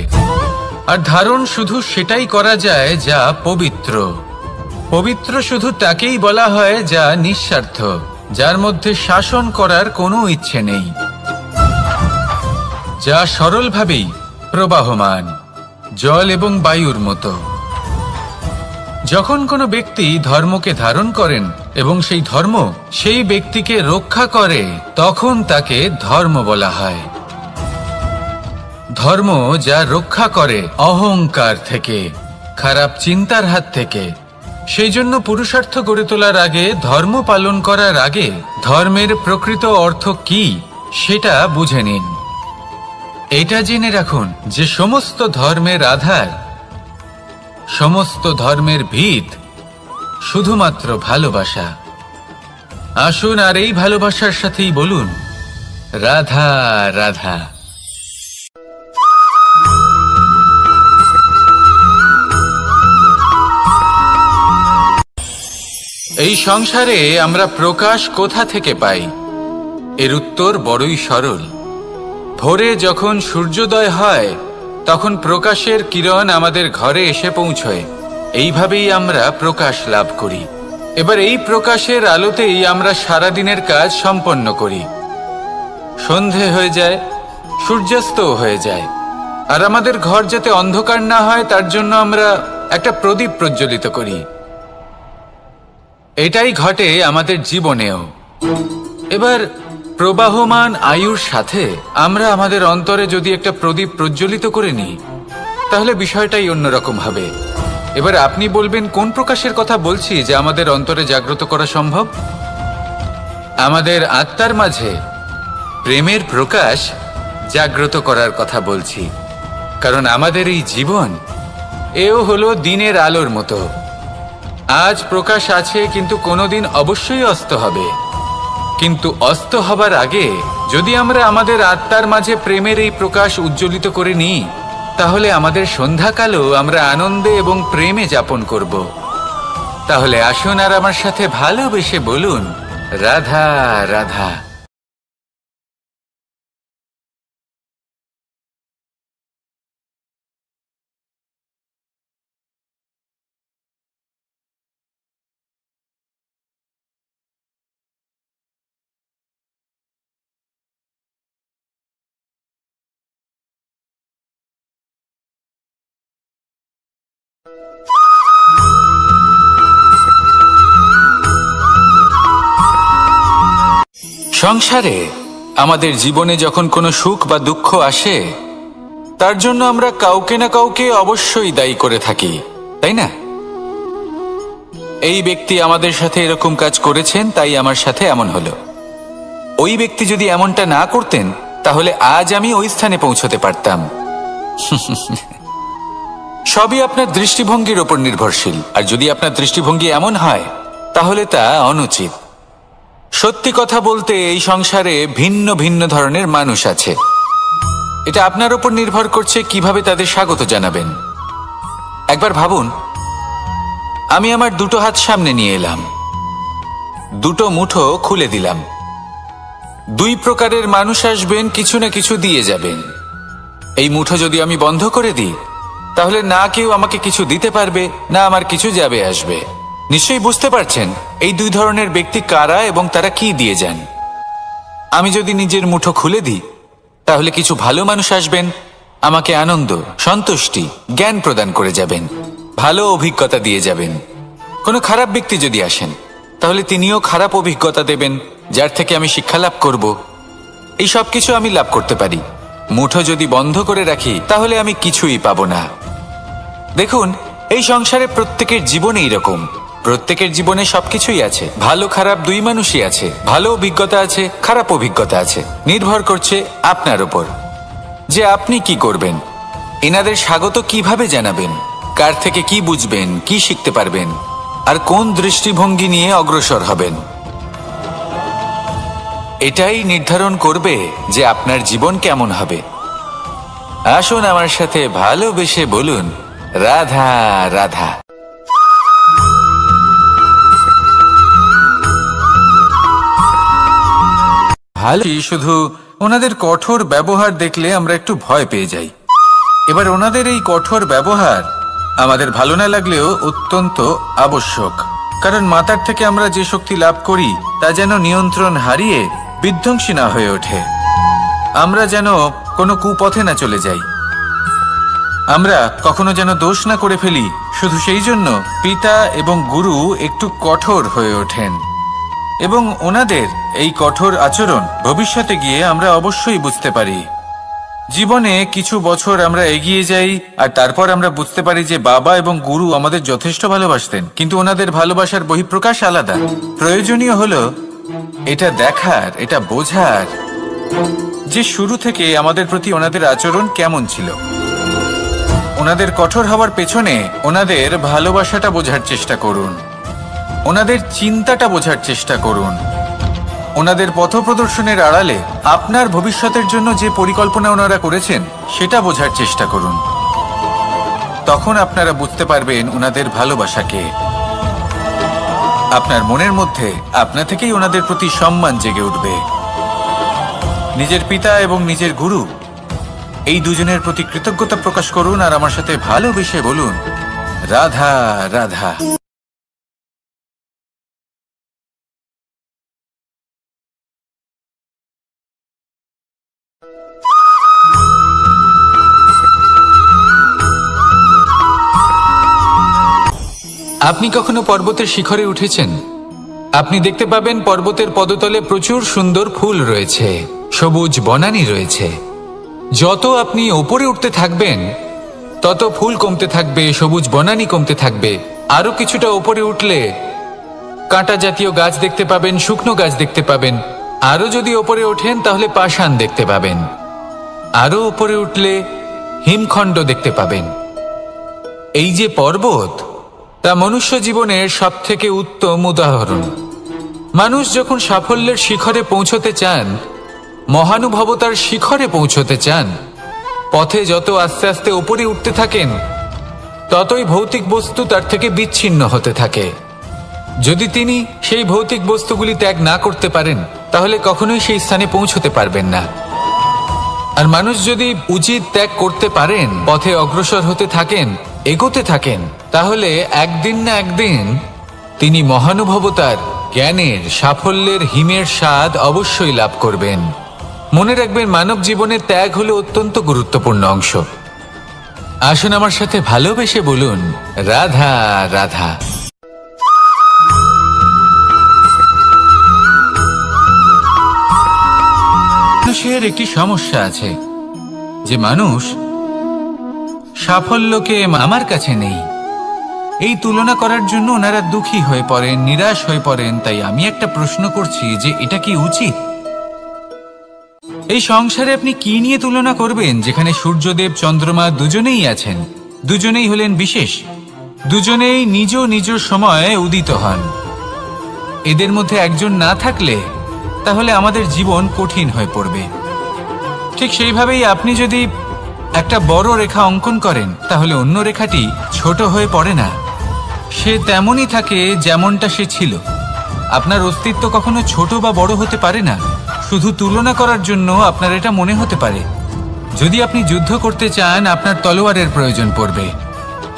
আর ধারণ শুধু সেটাই করা যায় যা পবিত্র। পবিত্র শুধু তাকেই বলা হয় যা নিঃস্বার্থ, যার মধ্যে শাসন করার কোনো ইচ্ছে নেই, যা সরলভাবেই প্রবাহমান, জল এবং বায়ুর মতো। যখন কোনো ব্যক্তি ধর্মকে ধারণ করেন এবং সেই ধর্ম সেই ব্যক্তিকে রক্ষা করে, তখন তাকে ধর্ম বলা হয়। ধর্ম যা রক্ষা করে অহংকার থেকে, খারাপ চিন্তার হাত থেকে। সেই জন্য পুরুষার্থ গড়ে তোলার আগে, ধর্ম পালন করার আগে ধর্মের প্রকৃত অর্থ কি সেটা বুঝে নিন। এটা জেনে রাখুন যে সমস্ত ধর্মের আধার, সমস্ত ধর্মের ভিত শুধুমাত্র ভালোবাসা। আসুন আর এই ভালোবাসার সাথেই বলুন, রাধা রাধা। এই সংসারে আমরা প্রকাশ কোথা থেকে পাই? এর উত্তর বড়ই সরল। ভোরে যখন সূর্যোদয় হয়, তখন প্রকাশের কিরণ আমাদের ঘরে এসে পৌঁছয়। এইভাবেই আমরা প্রকাশ লাভ করি। এবার এই প্রকাশের আলোতেই আমরা সারাদিনের কাজ সম্পন্ন করি। সন্ধে হয়ে যায়, সূর্যাস্তও হয়ে যায়, আর আমাদের ঘর যাতে অন্ধকার না হয় তার জন্য আমরা একটা প্রদীপ প্রজ্বলিত করি। এটাই ঘটে আমাদের জীবনেও। এবার প্রবাহমান আয়ুর সাথে আমরা আমাদের অন্তরে যদি একটা প্রদীপ প্রজ্বলিত করে নিই, তাহলে বিষয়টাই অন্যরকম হবে। এবার আপনি বলবেন, কোন প্রকাশের কথা বলছি যে আমাদের অন্তরে জাগ্রত করা সম্ভব? আমাদের আত্মার মাঝে প্রেমের প্রকাশ জাগ্রত করার কথা বলছি, কারণ আমাদের এই জীবন এও হলো দিনের আলোর মতো। আজ প্রকাশ আছে, কিন্তু কোনোদিন অবশ্যই অস্ত হবে। কিন্তু অস্ত হবার আগে যদি আমরা আমাদের আত্মার মাঝে প্রেমের এই প্রকাশ উজ্জ্বলিত করে নিই, তাহলে আমাদের সন্ধ্যাকালও আমরা আনন্দে এবং প্রেমে যাপন করব। তাহলে আসুন আর আমার সাথে ভালোবেসে বলুন, রাধা রাধা। সংসারে আমাদের জীবনে যখন কোনো সুখ বা দুঃখ আসে, তার জন্য আমরা কাউকে না কাউকে অবশ্যই দায়ী করে থাকি, তাই না? এই ব্যক্তি আমাদের সাথে এরকম কাজ করেছেন, তাই আমার সাথে এমন হলো। ওই ব্যক্তি যদি এমনটা না করতেন, তাহলে আজ আমি ওই স্থানে পৌঁছতে পারতাম। সবই আপনার দৃষ্টিভঙ্গির ওপর নির্ভরশীল, আর যদি আপনার দৃষ্টিভঙ্গি এমন হয়, তাহলে তা অনুচিত। সত্যি কথা বলতে এই সংসারে ভিন্ন ভিন্ন ধরনের মানুষ আছে। এটা আপনার উপর নির্ভর করছে কিভাবে তাদের স্বাগত জানাবেন। একবার ভাবুন, আমি আমার দুটো হাত সামনে নিয়ে এলাম, দুটো মুঠো খুলে দিলাম। দুই প্রকারের মানুষ আসবেন, কিছু না কিছু দিয়ে যাবেন। এই মুঠো যদি আমি বন্ধ করে দিই, তাহলে না কেউ আমাকে কিছু দিতে পারবে, না আমার কিছু যাবে আসবে। নিশ্চয়ই বুঝতে পারছেন এই দুই ধরনের ব্যক্তি কারা এবং তারা কি দিয়ে যান। আমি যদি নিজের মুঠো খুলে দিই, তাহলে কিছু ভালো মানুষ আসবেন, আমাকে আনন্দ, সন্তুষ্টি, জ্ঞান প্রদান করে যাবেন, ভালো অভিজ্ঞতা দিয়ে যাবেন। কোনো খারাপ ব্যক্তি যদি আসেন, তাহলে তিনিও খারাপ অভিজ্ঞতা দেবেন, যার থেকে আমি শিক্ষা লাভ করব। এই সব কিছু আমি লাভ করতে পারি। মুঠো যদি বন্ধ করে রাখি, তাহলে আমি কিছুই পাবো না। দেখুন, এই সংসারে প্রত্যেকের জীবনে এইরকম। প্রত্যেকের জীবনে সবকিছুই আছে, ভালো খারাপ দুই মানুষই আছে। ভালো অভিজ্ঞতা আছে, খারাপ অভিজ্ঞতা আছে। নির্ভর করছে আপনার উপর যে আপনি কি করবেন। এনাদের স্বাগত কিভাবে জানাবেন, কার থেকে কি বুঝবেন, কি শিখতে পারবেন, আর কোন দৃষ্টিভঙ্গি নিয়ে অগ্রসর হবেন। এটাই নির্ধারণ করবে যে আপনার জীবন কেমন হবে। আসুন আমার সাথে ভালোবেসে বলুন, রাধা রাধা। ভালো, শুধু ওনাদের কঠোর ব্যবহার দেখলে আমরা একটু ভয় পেয়ে যাই। এবার ওনাদের এই কঠোর ব্যবহার আমাদের ভালো না লাগলেও অত্যন্ত আবশ্যক, কারণ মাতার থেকে আমরা যে শক্তি লাভ করি তা যেন নিয়ন্ত্রণ হারিয়ে বিধ্বংসী না হয়ে ওঠে। আমরা যেন কোনো কুপথে না চলে যাই, আমরা কখনো যেন দোষ না করে ফেলি। শুধু সেই জন্য পিতা এবং গুরু একটু কঠোর হয়ে ওঠেন, এবং ওনাদের এই কঠোর আচরণ ভবিষ্যতে গিয়ে আমরা অবশ্যই বুঝতে পারি। জীবনে কিছু বছর আমরা এগিয়ে যাই, আর তারপর আমরা বুঝতে পারি যে বাবা এবং গুরু আমাদের যথেষ্ট ভালোবাসতেন, কিন্তু ওনাদের ভালোবাসার বহিঃপ্রকাশ আলাদা। প্রয়োজনীয় হলো এটা দেখার, এটা বোঝার যে শুরু থেকে আমাদের প্রতি ওনাদের আচরণ কেমন ছিল। ওনাদের কঠোর হওয়ার পেছনে ওনাদের ভালোবাসাটা বোঝার চেষ্টা করুন, ওনাদের চিন্তাটা বোঝার চেষ্টা করুন, ওনাদের পথপ্রদর্শনের আড়ালে আপনার ভবিষ্যতের জন্য যে পরিকল্পনা ওনারা করেছেন সেটা বোঝার চেষ্টা করুন। তখন আপনারা বুঝতে পারবেন ওনাদের ভালোবাসাকে। আপনার মনের মধ্যে আপনা থেকেই ওনাদের প্রতি সম্মান জেগে উঠবে। নিজের পিতা এবং নিজের গুরু এই দুজনের প্রতি কৃতজ্ঞতা প্রকাশ করুন, আর আমার সাথে ভালোবেসে বলুন, রাধা রাধা। আপনি কখনো পর্বতের শিখরে উঠেছেন? আপনি দেখতে পাবেন পর্বতের পদতলে প্রচুর সুন্দর ফুল রয়েছে, সবুজ বনানী রয়েছে। যত আপনি ওপরে উঠতে থাকবেন, তত ফুল কমতে থাকবে, সবুজ বনানী কমতে থাকবে। আরো কিছুটা ওপরে উঠলে কাঁটা জাতীয় গাছ দেখতে পাবেন, শুকনো গাছ দেখতে পাবেন। আরো যদি ওপরে ওঠেন তাহলে পাষাণ দেখতে পাবেন, আরো উপরে উঠলে হিমখণ্ড দেখতে পাবেন। এই যে পর্বত, তা মনুষ্য জীবনের সবথেকে উত্তম উদাহরণ। মানুষ যখন সাফল্যের শিখরে পৌঁছতে চান, মহানুভবতার শিখরে পৌঁছতে চান, পথে যত আস্তে আস্তে উপরে উঠতে থাকেন, ততই ভৌতিক বস্তু তার থেকে বিচ্ছিন্ন হতে থাকে। যদি তিনি সেই ভৌতিক বস্তুগুলি ত্যাগ না করতে পারেন, তাহলে কখনোই সেই স্থানে পৌঁছতে পারবেন না। আর মানুষ যদি উচিত ত্যাগ করতে পারেন, পথে অগ্রসর হতে থাকেন, এগোতে থাকেন, তাহলে একদিন না একদিন তিনি মহানুভবতার, জ্ঞানের, সাফল্যের হিমের স্বাদ অবশ্যই লাভ করবেন। মনে রাখবেন, মানব জীবনের ত্যাগ হলো অত্যন্ত গুরুত্বপূর্ণ অংশ। আসুন আমার সাথে ভালোবেসে বলুন, রাধা রাধা। মানুষের একটি সমস্যা আছে যে মানুষ সাফল্যকে আমার কাছে নেই, এই তুলনা করার জন্য ওনারা দুঃখী হয়ে পড়েন, নিরাশ হয়ে পড়েন। তাই আমি একটা প্রশ্ন করছি যে এটা কি উচিত? এই সংসারে আপনি কি নিয়ে তুলনা করবেন, যেখানে সূর্যদেব, চন্দ্রমা দুজনেই আছেন, দুজনেই হলেন বিশেষ, দুজনেই নিজ নিজ সময়ে উদিত হন। এদের মধ্যে একজন না থাকলে তাহলে আমাদের জীবন কঠিন হয়ে পড়বে। ঠিক সেইভাবেই আপনি যদি একটা বড় রেখা অঙ্কন করেন, তাহলে অন্য রেখাটি ছোট হয়ে পড়ে না, সে তেমনই থাকে যেমনটা সে ছিল। আপনার অস্তিত্ব কখনো ছোট বা বড় হতে পারে না। শুধু তুলনা করার জন্য আপনার এটা মনে হতে পারে। যদি আপনি যুদ্ধ করতে চান, আপনার তলোয়ারের প্রয়োজন পড়বে।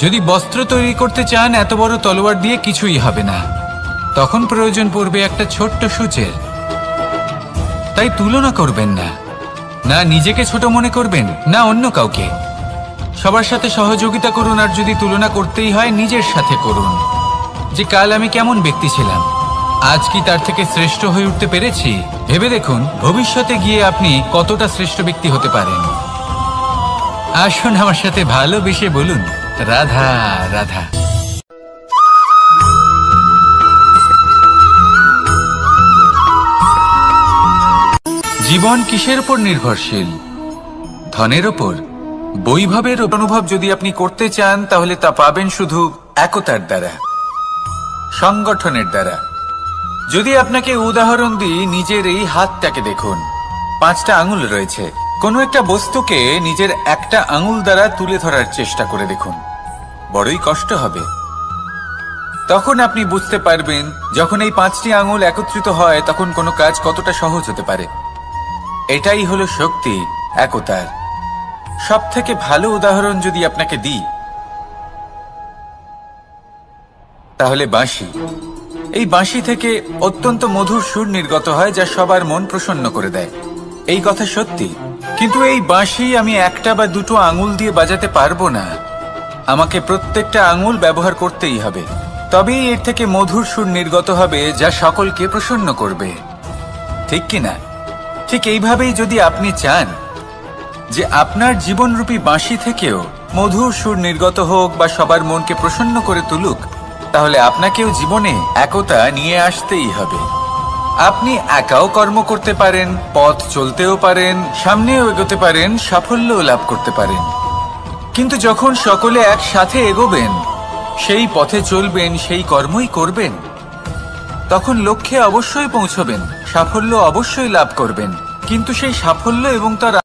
যদি বস্ত্র তৈরি করতে চান, এত বড় তলোয়ার দিয়ে কিছুই হবে না, তখন প্রয়োজন পড়বে একটা ছোট্ট সূচের। তাই তুলনা করবেন না, না নিজেকে ছোট মনে করবেন, না অন্য কাউকে। সবার সাথে সহযোগিতা করুন, আর যদি তুলনা করতেই হয়, নিজের সাথে করুন। যে কাল আমি কেমন ব্যক্তি ছিলাম, আজ কি তার থেকে শ্রেষ্ঠ হয়ে উঠতে পেরেছি? ভেবে দেখুন, ভবিষ্যতে গিয়ে আপনি কতটা শ্রেষ্ঠ ব্যক্তি হতে পারেন। আসুন আমার সাথে ভালোবেসে বলুন, রাধা রাধা। জীবন কিসের উপর নির্ভরশীল? ধনের ওপর, বৈভবের অনুভব যদি আপনি করতে চান, তাহলে তা পাবেন শুধু একতার দ্বারা, সংগঠনের দ্বারা। যদি আপনাকে উদাহরণ দিই, নিজের এই হাতটাকে দেখুন, 5টা আঙুল রয়েছে। কোনো একটা বস্তুকে নিজের একটা আঙুল দ্বারা তুলে ধরার চেষ্টা করে দেখুন, বড়ই কষ্ট হবে। তখন আপনি বুঝতে পারবেন, যখন এই 5টি আঙুল একত্রিত হয়, তখন কোনো কাজ কতটা সহজ হতে পারে। এটাই হলো শক্তি, একতার। সব থেকে ভালো উদাহরণ যদি আপনাকে দিই, তাহলে বাঁশি। এই বাঁশি থেকে অত্যন্ত মধুর সুর নির্গত হয়, যা সবার মন প্রসন্ন করে দেয়। এই কথা সত্যি। কিন্তু এই বাঁশি আমি একটা বা দুটো আঙুল দিয়ে বাজাতে পারবো না, আমাকে প্রত্যেকটা আঙুল ব্যবহার করতেই হবে। তবেই এর থেকে মধুর সুর নির্গত হবে, যা সকলকে প্রসন্ন করবে। ঠিক কিনা? ঠিক এইভাবেই যদি আপনি চান যে আপনার জীবনরূপী বাঁশি থেকেও মধুর সুর নির্গত হোক, বা সবার মনকে প্রসন্ন করে তুলুক, তাহলে আপনাকেও জীবনে একতা নিয়ে আসতেই হবে। আপনি একাও কর্ম করতে পারেন, পথ চলতেও পারেন, সামনেও এগোতে পারেন, সাফল্যও লাভ করতে পারেন। কিন্তু যখন সকলে একসাথে এগোবেন, সেই পথে চলবেন, সেই কর্মই করবেন, তখন লক্ষ্যে অবশ্যই পৌঁছবেন, সাফল্য অবশ্যই লাভ করবেন। কিন্তু সেই সাফল্য এবং তার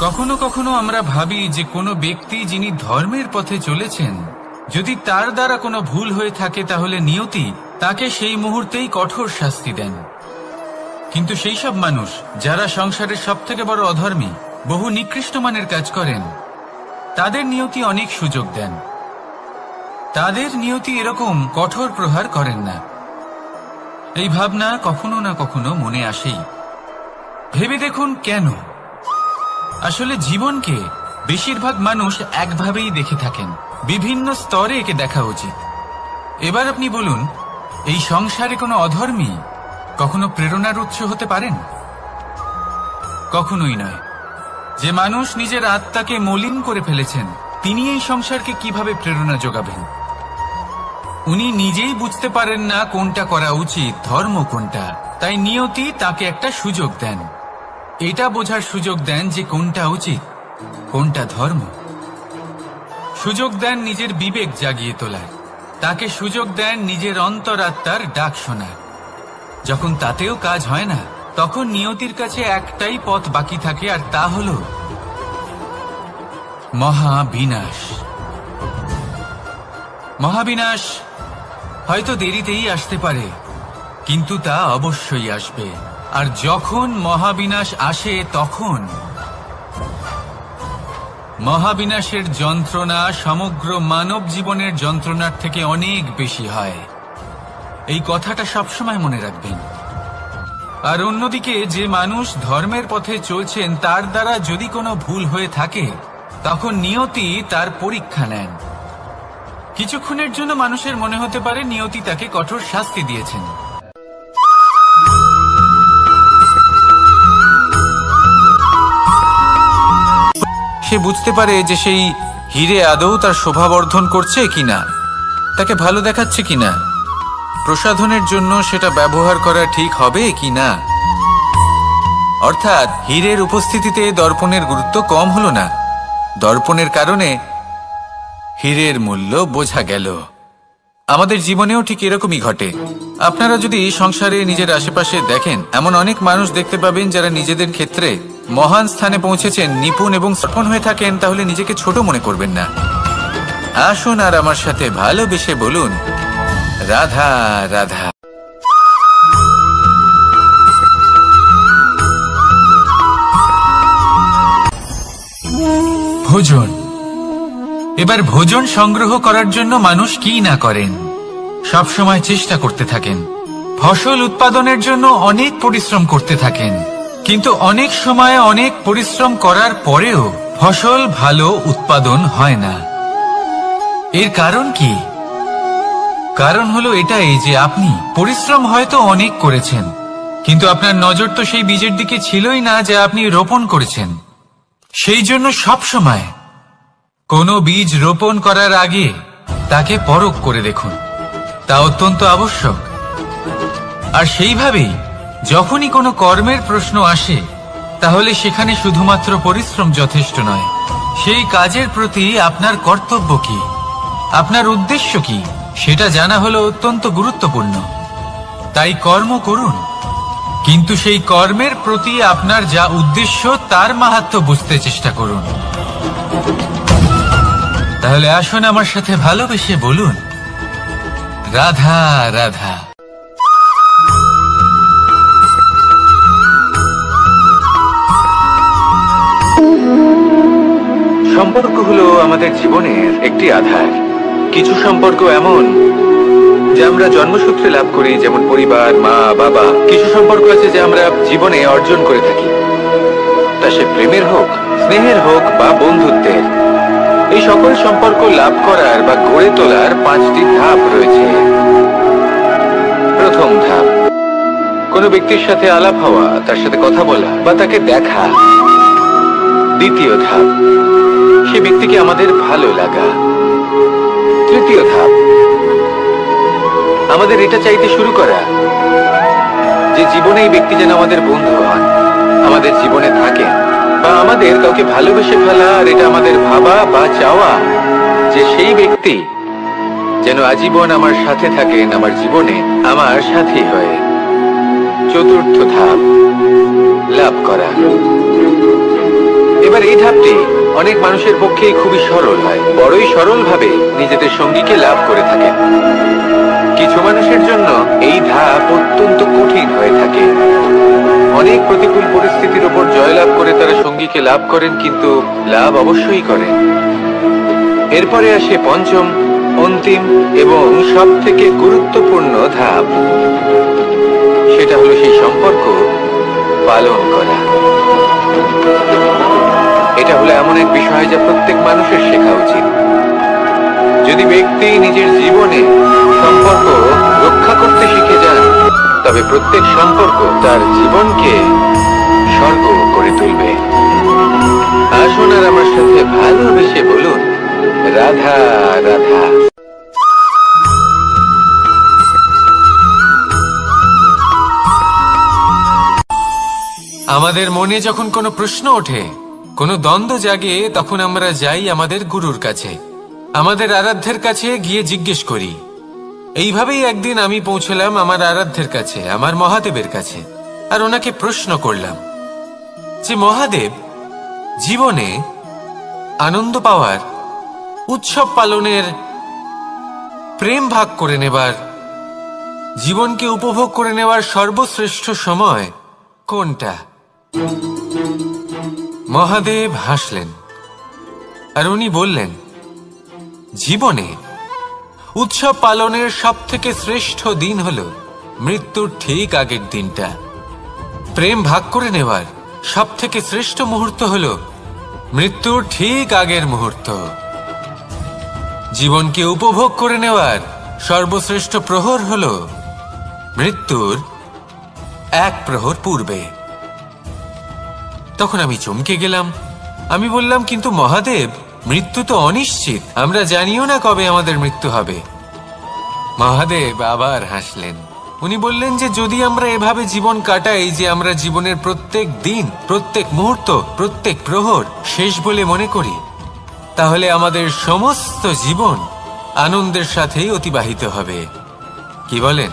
কখনো কখনো আমরা ভাবি যে কোনো ব্যক্তি যিনি ধর্মের পথে চলেছেন, যদি তার দ্বারা কোনো ভুল হয়ে থাকে, তাহলে নিয়তি তাকে সেই মুহূর্তেই কঠোর শাস্তি দেন। কিন্তু সেই সব মানুষ যারা সংসারের সবথেকে বড় অধর্মী, বহু নিকৃষ্ট মানের কাজ করেন, তাদের নিয়তি অনেক সুযোগ দেন। তাদের নিয়তি এরকম কঠোর প্রহার করেন না। এই ভাবনা কখনো না কখনো মনে আসেই। ভেবে দেখুন কেন? আসলে জীবনকে বেশিরভাগ মানুষ একভাবেই দেখে থাকেন, বিভিন্ন স্তরে একে দেখা উচিত। এবার আপনি বলুন, এই সংসারে কোনো অধর্মী কখনো প্রেরণার উৎস হতে পারেন? কখনোই নয়। যে মানুষ নিজের আত্মাকে মলিন করে ফেলেছেন, তিনি এই সংসারকে কিভাবে প্রেরণা যোগাবেন? উনি নিজেই বুঝতে পারেন না কোনটা করা উচিত, ধর্ম কোনটা। তাই নিয়তি তাকে একটা সুযোগ দেন, এটা বোঝার সুযোগ দেন যে কোনটা উচিত, কোনটা ধর্ম। সুযোগ দেন নিজের বিবেক জাগিয়ে তোলার, তাকে সুযোগ দেন নিজের অন্তরাত্মার ডাক শোনার। যখন তাতেও কাজ হয় না, তখন নিয়তির কাছে একটাই পথ বাকি থাকে, আর তা হল মহাবিনাশ। মহাবিনাশ হয়তো দেরিতেই আসতে পারে, কিন্তু তা অবশ্যই আসবে। আর যখন মহাবিনাশ আসে, তখন মহাবিনাশের যন্ত্রণা সমগ্র মানব জীবনের যন্ত্রণার থেকে অনেক বেশি হয়। এই কথাটা সবসময় মনে রাখবেন। আর অন্যদিকে যে মানুষ ধর্মের পথে চলছেন, তার দ্বারা যদি কোনো ভুল হয়ে থাকে, তখন নিয়তি তার পরীক্ষা নেন। কিছুক্ষণের জন্য মানুষের মনে হতে পারে নিয়তি তাকে কঠোর শাস্তি দিয়েছেন। সে বুঝতে পারে যে সেই হিরে আদৌ তার শোভাবর্ধন করছে কিনা, তাকে ভালো দেখাচ্ছে কিনা, প্রসাধনের জন্য সেটা ব্যবহার করা ঠিক হবে কিনা। অর্থাৎ হীরের উপস্থিতিতে দর্পণের গুরুত্ব কম হলো না, দর্পণের কারণে হীরের মূল্য বোঝা গেল। আমাদের জীবনেও ঠিক এরকমই ঘটে। আপনারা যদি সংসারে নিজের আশেপাশে দেখেন, এমন অনেক মানুষ দেখতে পাবেন যারা নিজেদের ক্ষেত্রে মহান স্থানে পৌঁছেছেন, নিপুণ এবং সফল হয়ে থাকেন, তাহলে নিজেকে ছোট মনে করবেন না। আসুন আর আমার সাথে ভালোবেসে বলুন, রাধা রাধা। ভোজন। এবার ভোজন সংগ্রহ করার জন্য মানুষ কি না করেন, সব সময় চেষ্টা করতে থাকেন। ফসল উৎপাদনের জন্য অনেক পরিশ্রম করতে থাকেন, কিন্তু অনেক সময় অনেক পরিশ্রম করার পরেও ফসল ভালো উৎপাদন হয় না। এর কারণ কি? কারণ হলো এটাই যে আপনি পরিশ্রম হয়তো অনেক করেছেন, কিন্তু আপনার নজর তো সেই বীজের দিকে ছিলই না যা আপনি রোপণ করেছেন। সেই জন্য সব সময় কোনো বীজ রোপণ করার আগে তাকে পরখ করে দেখুন, তা অত্যন্ত আবশ্যক। আর সেইভাবেই যখনই কোনো কর্মের প্রশ্ন আসে, তাহলে সেখানে শুধুমাত্র পরিশ্রম যথেষ্ট নয়, সেই কাজের প্রতি আপনার কর্তব্য কি, আপনার উদ্দেশ্য কি, সেটা জানা হলো অত্যন্ত গুরুত্বপূর্ণ। তাই কর্ম করুন, কিন্তু সেই কর্মের প্রতি আপনার যা উদ্দেশ্য তার মাহাত্ম্য বুঝতে চেষ্টা করুন। তাহলে আসুন আমার সাথে ভালোবেসে বলুন, রাধা রাধা। সম্পর্ক হলো আমাদের জীবনের একটি আধার। কিছু সম্পর্ক এমন যা আমরা জন্মসূত্রে লাভ করি, যেমন পরিবার, মা, বাবা। কিছু সম্পর্ক আছে যা আমরা জীবনে অর্জন করে থাকি, তা সে প্রেমের হোক, স্নেহের হোক বা বন্ধুত্বের। এই সকল সম্পর্ক লাভ করার বা গড়ে তোলার 5টি ধাপ রয়েছে। প্রথম ধাপ, কোনো ব্যক্তির সাথে আলাপ হওয়া, তার সাথে কথা বলা বা তাকে দেখা। দ্বিতীয় ধাপ, সে ব্যক্তিকে আমাদের ভালো লাগা। তৃতীয় ধাপ, আমাদের এটা চাইতে শুরু করা যে জীবনে এই ব্যক্তি যেন আমাদের বন্ধু হন, আমাদের জীবনে থাকেন, বা আমাদের কাউকে ভালোবেসে ফেলা। আর এটা আমাদের ভাবা বা চাওয়া যে সেই ব্যক্তি যেন আজীবন আমার সাথে থাকেন, আমার জীবনে আমার সাথী হয়ে। চতুর্থ ধাপ, লাভ করা। এবার এই ধাপটি অনেক মানুষের পক্ষেই খুবই সরল হয়, বড়ই সরল ভাবে নিজেদের সঙ্গীকে লাভ করে থাকেন। কিছু মানুষের জন্য এই ধাপ অত্যন্ত কঠিন হয়ে থাকে। অনেক প্রতিকূল পরিস্থিতির উপর জয়লাভ করে তারা সঙ্গীকে লাভ করেন, কিন্তু লাভ অবশ্যই করেন। এরপরে আসে পঞ্চম, অন্তিম এবং সব থেকে গুরুত্বপূর্ণ ধাপ। সেটা হলো সেই সম্পর্ক পালন করা। এটা হলো এমন এক বিষয় যা প্রত্যেক মানুষের শেখা উচিত। যদি ব্যক্তি নিজের জীবনে সম্পর্ক রক্ষা করতে শিখে যান, তবে প্রত্যেক সম্পর্ক তার জীবনকে স্বর্গ করে তুলবে। আসুন আর আমার সাথে ভালোবেসে বলুন, রাধা রাধা। আমাদের মনে যখন কোনো প্রশ্ন ওঠে, কোনো দ্বন্দ্ব জাগে, তখন আমরা যাই আমাদের গুরুর কাছে, আমাদের আরাধ্যের কাছে গিয়ে জিজ্ঞেস করি। এইভাবেই একদিন আমি পৌঁছলাম আমার আরাধ্যের কাছে, আমার মহাদেবের কাছে, আর ওনাকে প্রশ্ন করলাম যে মহাদেব, জীবনে আনন্দ পাওয়ার, উৎসব পালনের, প্রেম ভাগ করে নেবার, জীবনকে উপভোগ করে নেওয়ার সর্বশ্রেষ্ঠ সময় কোনটা? মহাদেব হাসলেন আর উনি বললেন, জীবনে উৎসব পালনের সব থেকে শ্রেষ্ঠ দিন হল মৃত্যুর ঠিক আগের দিনটা। প্রেম ভাগ করে নেওয়ার সব থেকে শ্রেষ্ঠ মুহূর্ত হল মৃত্যুর ঠিক আগের মুহূর্ত। জীবনকে উপভোগ করে নেওয়ার সর্বশ্রেষ্ঠ প্রহর হল মৃত্যুর এক প্রহর পূর্বে। তখন আমি চমকে গেলাম। আমি বললাম, কিন্তু মহাদেব, মৃত্যু তো অনিশ্চিত, আমরা জানিও না কবে আমাদের মৃত্যু হবে। মহাদেব আবার হাসলেন। উনি বললেন যে যদি আমরা এভাবে জীবন কাটাই যে আমরা জীবনের প্রত্যেক দিন, প্রত্যেক মুহূর্ত, প্রত্যেক প্রহর শেষ বলে মনে করি, তাহলে আমাদের সমস্ত জীবন আনন্দের সাথেই অতিবাহিত হবে। কি বলেন?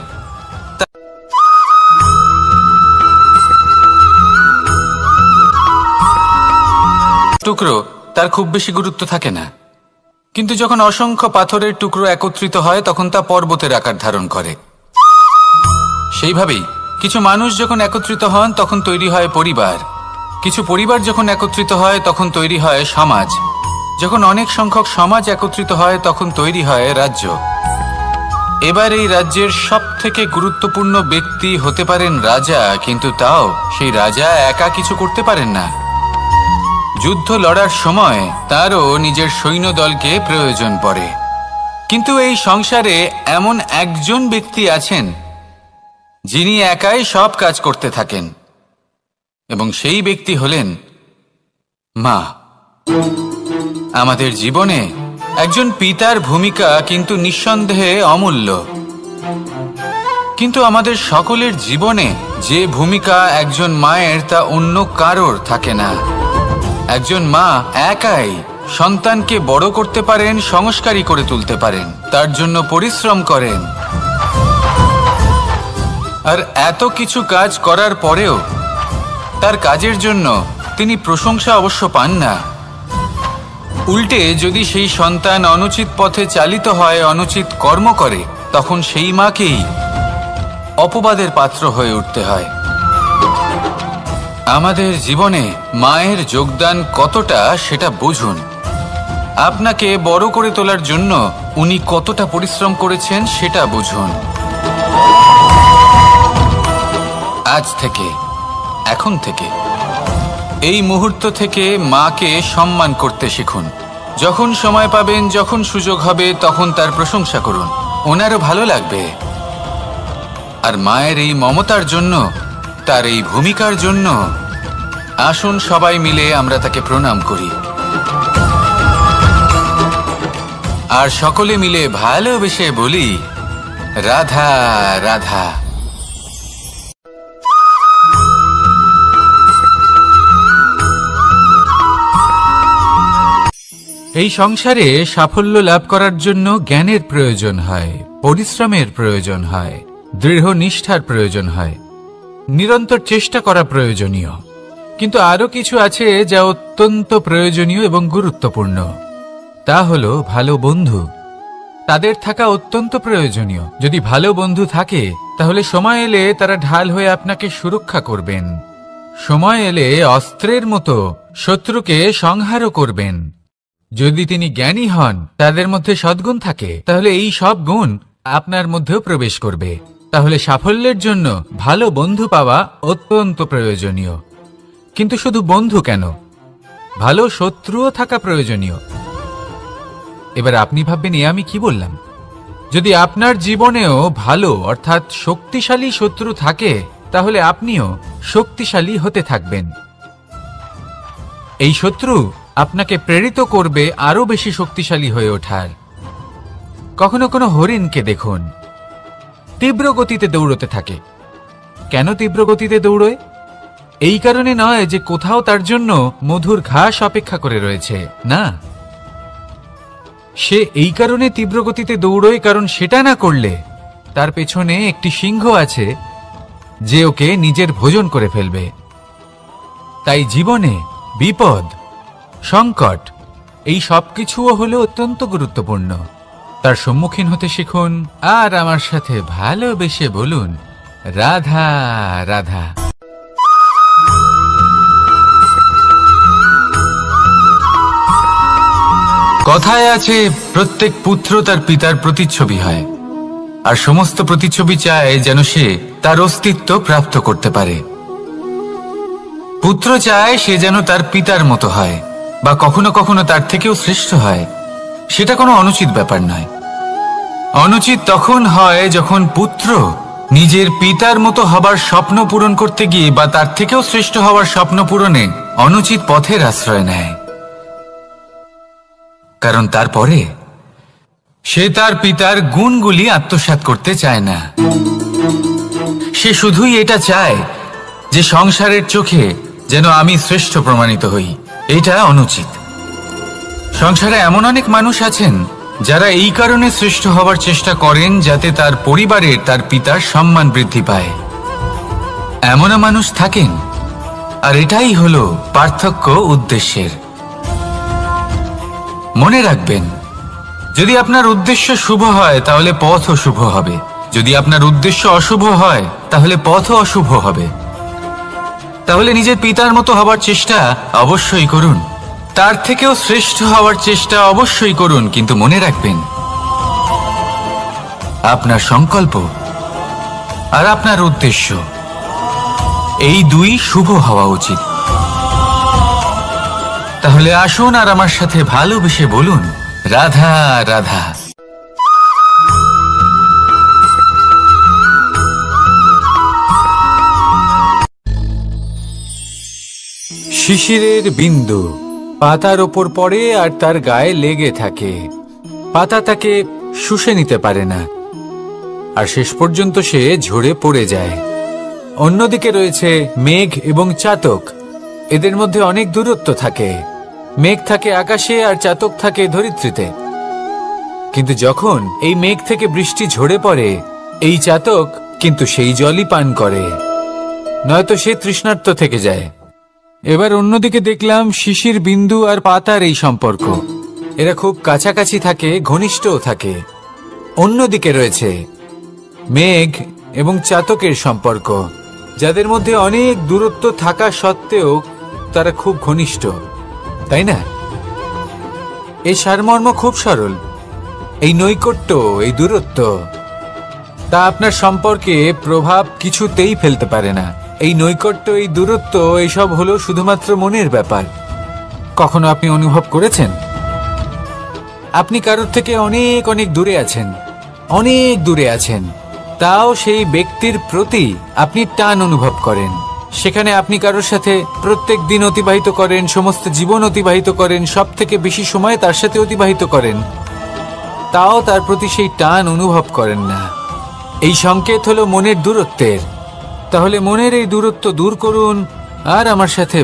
টুকরো তার খুব বেশি গুরুত্ব থাকে না, কিন্তু যখন অসংখ্য পাথরের টুকরো একত্রিত হয় তখন তা পর্বতের আকার ধারণ করে। সেইভাবেই কিছু মানুষ যখন একত্রিত হন তখন তৈরি হয় পরিবার, কিছু পরিবার যখন একত্রিত হয় তখন তৈরি হয় সমাজ, যখন অনেক সংখ্যক সমাজ একত্রিত হয় তখন তৈরি হয় রাজ্য। এবার এই রাজ্যের সব থেকে গুরুত্বপূর্ণ ব্যক্তি হতে পারেন রাজা, কিন্তু তাও সেই রাজা একা কিছু করতে পারেন না। যুদ্ধ লড়ার সময় তারও নিজের সৈন্যদলকে প্রয়োজন পড়ে। কিন্তু এই সংসারে এমন একজন ব্যক্তি আছেন যিনি একাই সব কাজ করতে থাকেন, এবং সেই ব্যক্তি হলেন মা। আমাদের জীবনে একজন পিতার ভূমিকা কিন্তু নিঃসন্দেহে অমূল্য, কিন্তু আমাদের সকলের জীবনে যে ভূমিকা একজন মায়ের তা অন্য কারোর থাকে না। একজন মা একাই সন্তানকে বড় করতে পারেন, সংস্কারী করে তুলতে পারেন, তার জন্য পরিশ্রম করেন। আর এত কিছু কাজ করার পরেও তার কাজের জন্য তিনি প্রশংসা অবশ্য পান না। উল্টে যদি সেই সন্তান অনুচিত পথে চালিত হয়, অনুচিত কর্ম করে, তখন সেই মাকেই অপবাদের পাত্র হয়ে উঠতে হয়। আমাদের জীবনে মায়ের যোগদান কতটা সেটা বুঝুন। আপনাকে বড় করে তোলার জন্য উনি কতটা পরিশ্রম করেছেন সেটা বুঝুন। আজ থেকে, এখন থেকে, এই মুহূর্ত থেকে মাকে সম্মান করতে শিখুন। যখন সময় পাবেন, যখন সুযোগ হবে, তখন তার প্রশংসা করুন, ওনারও ভালো লাগবে। আর মায়ের এই মমতার জন্য, তার এই ভূমিকার জন্য আসুন সবাই মিলে আমরা তাকে প্রণাম করি, আর সকলে মিলে ভালোবেসে বলি, রাধা রাধা। এই সংসারে সাফল্য লাভ করার জন্য জ্ঞানের প্রয়োজন হয়, পরিশ্রমের প্রয়োজন হয়, দৃঢ় নিষ্ঠার প্রয়োজন হয়, নিরন্তর চেষ্টা করা প্রয়োজনীয়। কিন্তু আরো কিছু আছে যা অত্যন্ত প্রয়োজনীয় এবং গুরুত্বপূর্ণ। তা হলো ভালো বন্ধু। তাদের থাকা অত্যন্ত প্রয়োজনীয়। যদি ভালো বন্ধু থাকে তাহলে সময় এলে তারা ঢাল হয়ে আপনাকে সুরক্ষা করবেন। সময় এলে অস্ত্রের মতো শত্রুকে সংহারও করবেন। যদি তিনি জ্ঞানী হন, তাদের মধ্যে সদ্গুণ থাকে, তাহলে এই সব গুণ আপনার মধ্যেও প্রবেশ করবে। তাহলে সাফল্যের জন্য ভালো বন্ধু পাওয়া অত্যন্ত প্রয়োজনীয়। কিন্তু শুধু বন্ধু কেন, ভালো শত্রুও থাকা প্রয়োজনীয়। এবার আপনি ভাববেন, আমি কি বললাম? যদি আপনার জীবনেও ভালো অর্থাৎ শক্তিশালী শত্রু থাকে, তাহলে আপনিও শক্তিশালী হতে থাকবেন। এই শত্রু আপনাকে প্রেরিত করবে আরো বেশি শক্তিশালী হয়ে ওঠার। কখনো কোনো হরিণকে দেখুন, তীব্র গতিতে দৌড়তে থাকে। কেন তীব্র গতিতে দৌড়য়? এই কারণে নয় যে কোথাও তার জন্য মধুর ঘাস অপেক্ষা করে রয়েছে, না, সে এই কারণে তীব্র গতিতে দৌড়য় কারণ সেটা না করলে তার পেছনে একটি সিংহ আছে যে ওকে নিজের ভোজন করে ফেলবে। তাই জীবনে বিপদ, সংকট এই সবকিছুও হলো অত্যন্ত গুরুত্বপূর্ণ। তার সম্মুখীন হতে শিখুন আর আমার সাথে ভালোবেসে বলুন, রাধা রাধা। কথায় আছে, প্রত্যেক পুত্র তার পিতার প্রতিচ্ছবি হয়, আর সমস্ত প্রতিচ্ছবি চায় যেন সে তার অস্তিত্ব প্রাপ্ত করতে পারে। পুত্র চায় সে যেন তার পিতার মতো হয়, বা কখনো কখনো তার থেকেও শ্রেষ্ঠ হয়। সেটা কোনো অনুচিত ব্যাপার নয়। অনুচিত তখন হয় যখন পুত্র নিজের পিতার মতো হবার স্বপ্ন পূরণ করতে গিয়ে বা তার থেকেও শ্রেষ্ঠ হওয়ার স্বপ্ন পূরণে অনুচিত পথের আশ্রয় নেয়। কারণ তারপরে সে তার পিতার গুণগুলি আত্মসাৎ করতে চায় না। সে শুধুই এটা চায় যে সংসারের চোখে যেন আমি শ্রেষ্ঠ প্রমাণিত হই। এটা অনুচিত। সংসারে এমন অনেক মানুষ আছেন যারা এই কারণে শ্রেষ্ঠ হওয়ার চেষ্টা করেন যাতে তার পরিবারের তার পিতার সম্মান বৃদ্ধি পায়। এমনও মানুষ থাকেন, আর এটাই হলো পার্থক্য উদ্দেশ্যের। মনে রাখবেন, যদি আপনার উদ্দেশ্য শুভ হয় তাহলে পথও শুভ হবে, যদি আপনার উদ্দেশ্য অশুভ হয় তাহলে পথও অশুভ হবে। তাহলে নিজের পিতার মতো হবার চেষ্টা অবশ্যই করুন, তার থেকেও শ্রেষ্ঠ হওয়ার চেষ্টা অবশ্যই করুন, কিন্তু মনে রাখবেন আপনার সংকল্প আর আপনার উদ্দেশ্য এই দুই শুভ হওয়া উচিত। তাহলে আসুন আর আমার সাথে ভালোবেসে বলুন, রাধা রাধা। শিশিরের বিন্দু পাতার ওপর পড়ে আর তার গায়ে লেগে থাকে। পাতা তাকে শুষে নিতে পারে না, আর শেষ পর্যন্ত সে ঝরে পড়ে যায়। অন্যদিকে রয়েছে মেঘ এবং চাতক। এদের মধ্যে অনেক দূরত্ব থাকে। মেঘ থাকে আকাশে আর চাতক থাকে ধরিত্রীতে। কিন্তু যখন এই মেঘ থেকে বৃষ্টি ঝরে পড়ে, এই চাতক কিন্তু সেই জলই পান করে, নয়তো সে তৃষ্ণার্ত থেকে যায়। এবার অন্যদিকে দেখলাম শিশির বিন্দু আর পাতার এই সম্পর্ক। এরা খুব কাছাকাছি থাকে, ঘনিষ্ঠও থাকে। অন্যদিকে রয়েছে মেঘ এবং চাতকের সম্পর্ক, যাদের মধ্যে অনেক দূরত্ব থাকা সত্ত্বেও তারা খুব ঘনিষ্ঠ, তাই না? এই সারমর্ম খুব সরল। এই নৈকট্য, এই দূরত্ব, তা আপনার সম্পর্কে প্রভাব কিছুতেই ফেলতে পারে না। এই নৈকট্য, এই দূরত্ব, এইসব হলো শুধুমাত্র মনের ব্যাপার। কখনো আপনি অনুভব করেছেন আপনি কারোর থেকে অনেক অনেক দূরে আছেন, অনেক দূরে আছেন, তাও সেই ব্যক্তির প্রতি আপনি টান অনুভব করেন। সেখানে আপনি কারোর সাথে প্রত্যেক দিন অতিবাহিত করেন, সমস্ত জীবন অতিবাহিত করেন, সব থেকে বেশি সময় তার সাথে অতিবাহিত করেন, তাও তার প্রতি সেই টান অনুভব করেন না। এই সংকেত হলো মনের দূরত্বের। তাহলে মনের এই দূরত্ব দূর করুন আর আমার সাথে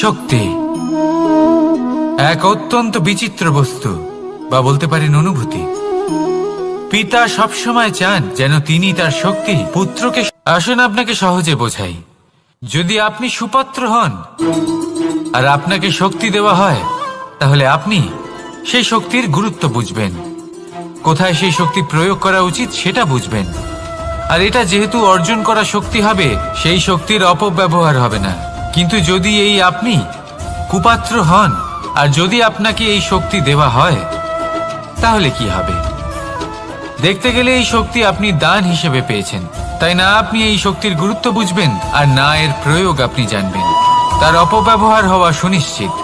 শক্তি এক অত্যন্ত বিচিত্র বস্তু, বা বলতে পারেন অনুভূতি। পিতা সবসময় চান যেন তিনি তার শক্তি পুত্রকে। আসুন আপনাকে সহজে বোঝাই। যদি আপনি সুপাত্র হন আর আপনাকে শক্তি দেওয়া হয়, তাহলে আপনি সেই শক্তির গুরুত্ব বুঝবেন, কোথায় সেই শক্তি প্রয়োগ করা উচিত সেটা বুঝবেন। আর এটা যেহেতু অর্জন করা শক্তি হবে, সেই শক্তির অপব্যবহার হবে না। কিন্তু যদি এই আপনি কুপাত্র হন আর যদি আপনাকে এই শক্তি দেওয়া হয়, তাহলে কি হবে? দেখতে গেলে এই শক্তি আপনি দান হিসেবে পেয়েছেন, তাই না আপনি এই শক্তির গুরুত্ব বুঝবেন আর না এর প্রয়োগ আপনি জানবেন। তার অপব্যবহার হওয়া সুনিশ্চিত।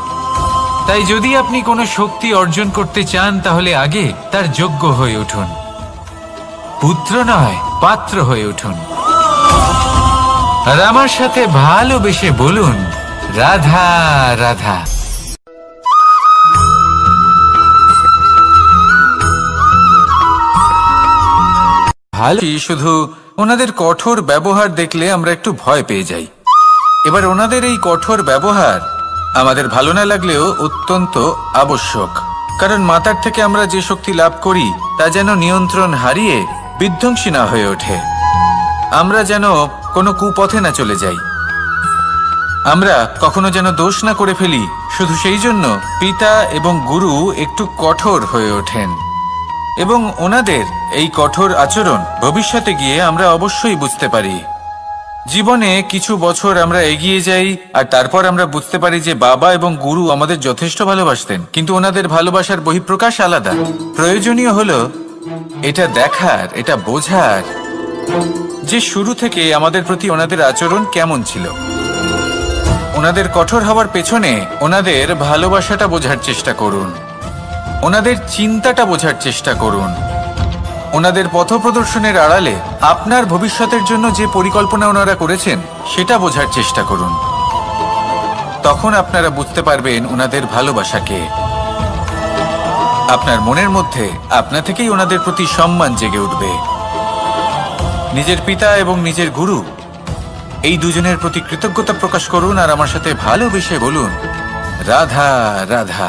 তাই যদি আপনি কোনো শক্তি অর্জন করতে চান, তাহলে আগে তার যোগ্য হয়ে উঠুন। পুত্র নয়, পাত্র হয়ে উঠুন। আর আমার সাথে ভালোবেসে বলুন, রাধা রাধা। ভালো, শুধু ওনাদের কঠোর ব্যবহার দেখলে আমরা একটু ভয় পেয়ে যাই। এবার ওনাদের এই কঠোর ব্যবহার আমাদের ভালো না লাগলেও অত্যন্ত আবশ্যক, কারণ মাতার থেকে আমরা যে শক্তি লাভ করি তা যেন নিয়ন্ত্রণ হারিয়ে বিধ্বংসী না হয়ে ওঠে, আমরা যেন কোনো কুপথে না চলে যাই, আমরা কখনো যেন দোষ না করে ফেলি। শুধু সেই জন্য পিতা এবং গুরু একটু কঠোর হয়ে ওঠেন, এবং ওনাদের এই কঠোর আচরণ ভবিষ্যতে গিয়ে আমরা অবশ্যই বুঝতে পারি। জীবনে কিছু বছর আমরা এগিয়ে যাই আর তারপর আমরা বুঝতে পারি যে বাবা এবং গুরু আমাদের যথেষ্ট ভালোবাসতেন, কিন্তু ওনাদের ভালোবাসার বহিঃপ্রকাশ আলাদা। প্রয়োজনীয় হলো এটা দেখার, এটা বোঝার যে শুরু থেকে আমাদের প্রতি ওনাদের আচরণ কেমন ছিল। ওনাদের কঠোর হওয়ার পেছনে ওনাদের ভালোবাসাটা বোঝার চেষ্টা করুন, ওনাদের চিন্তাটা বোঝার চেষ্টা করুন, ওনাদের পথপ্রদর্শনের আড়ালে আপনার ভবিষ্যতের জন্য যে পরিকল্পনা ওনারা করেছেন সেটা বোঝার চেষ্টা করুন। তখন আপনারা বুঝতে পারবেন ওনাদের ভালোবাসাকে। আপনার মনের মধ্যে আপনা থেকেই ওনাদের প্রতি সম্মান জেগে উঠবে। নিজের পিতা এবং নিজের গুরু এই দুজনের প্রতি কৃতজ্ঞতা প্রকাশ করুন আর আমার সাথে ভালোবেসে বলুন, রাধা রাধা।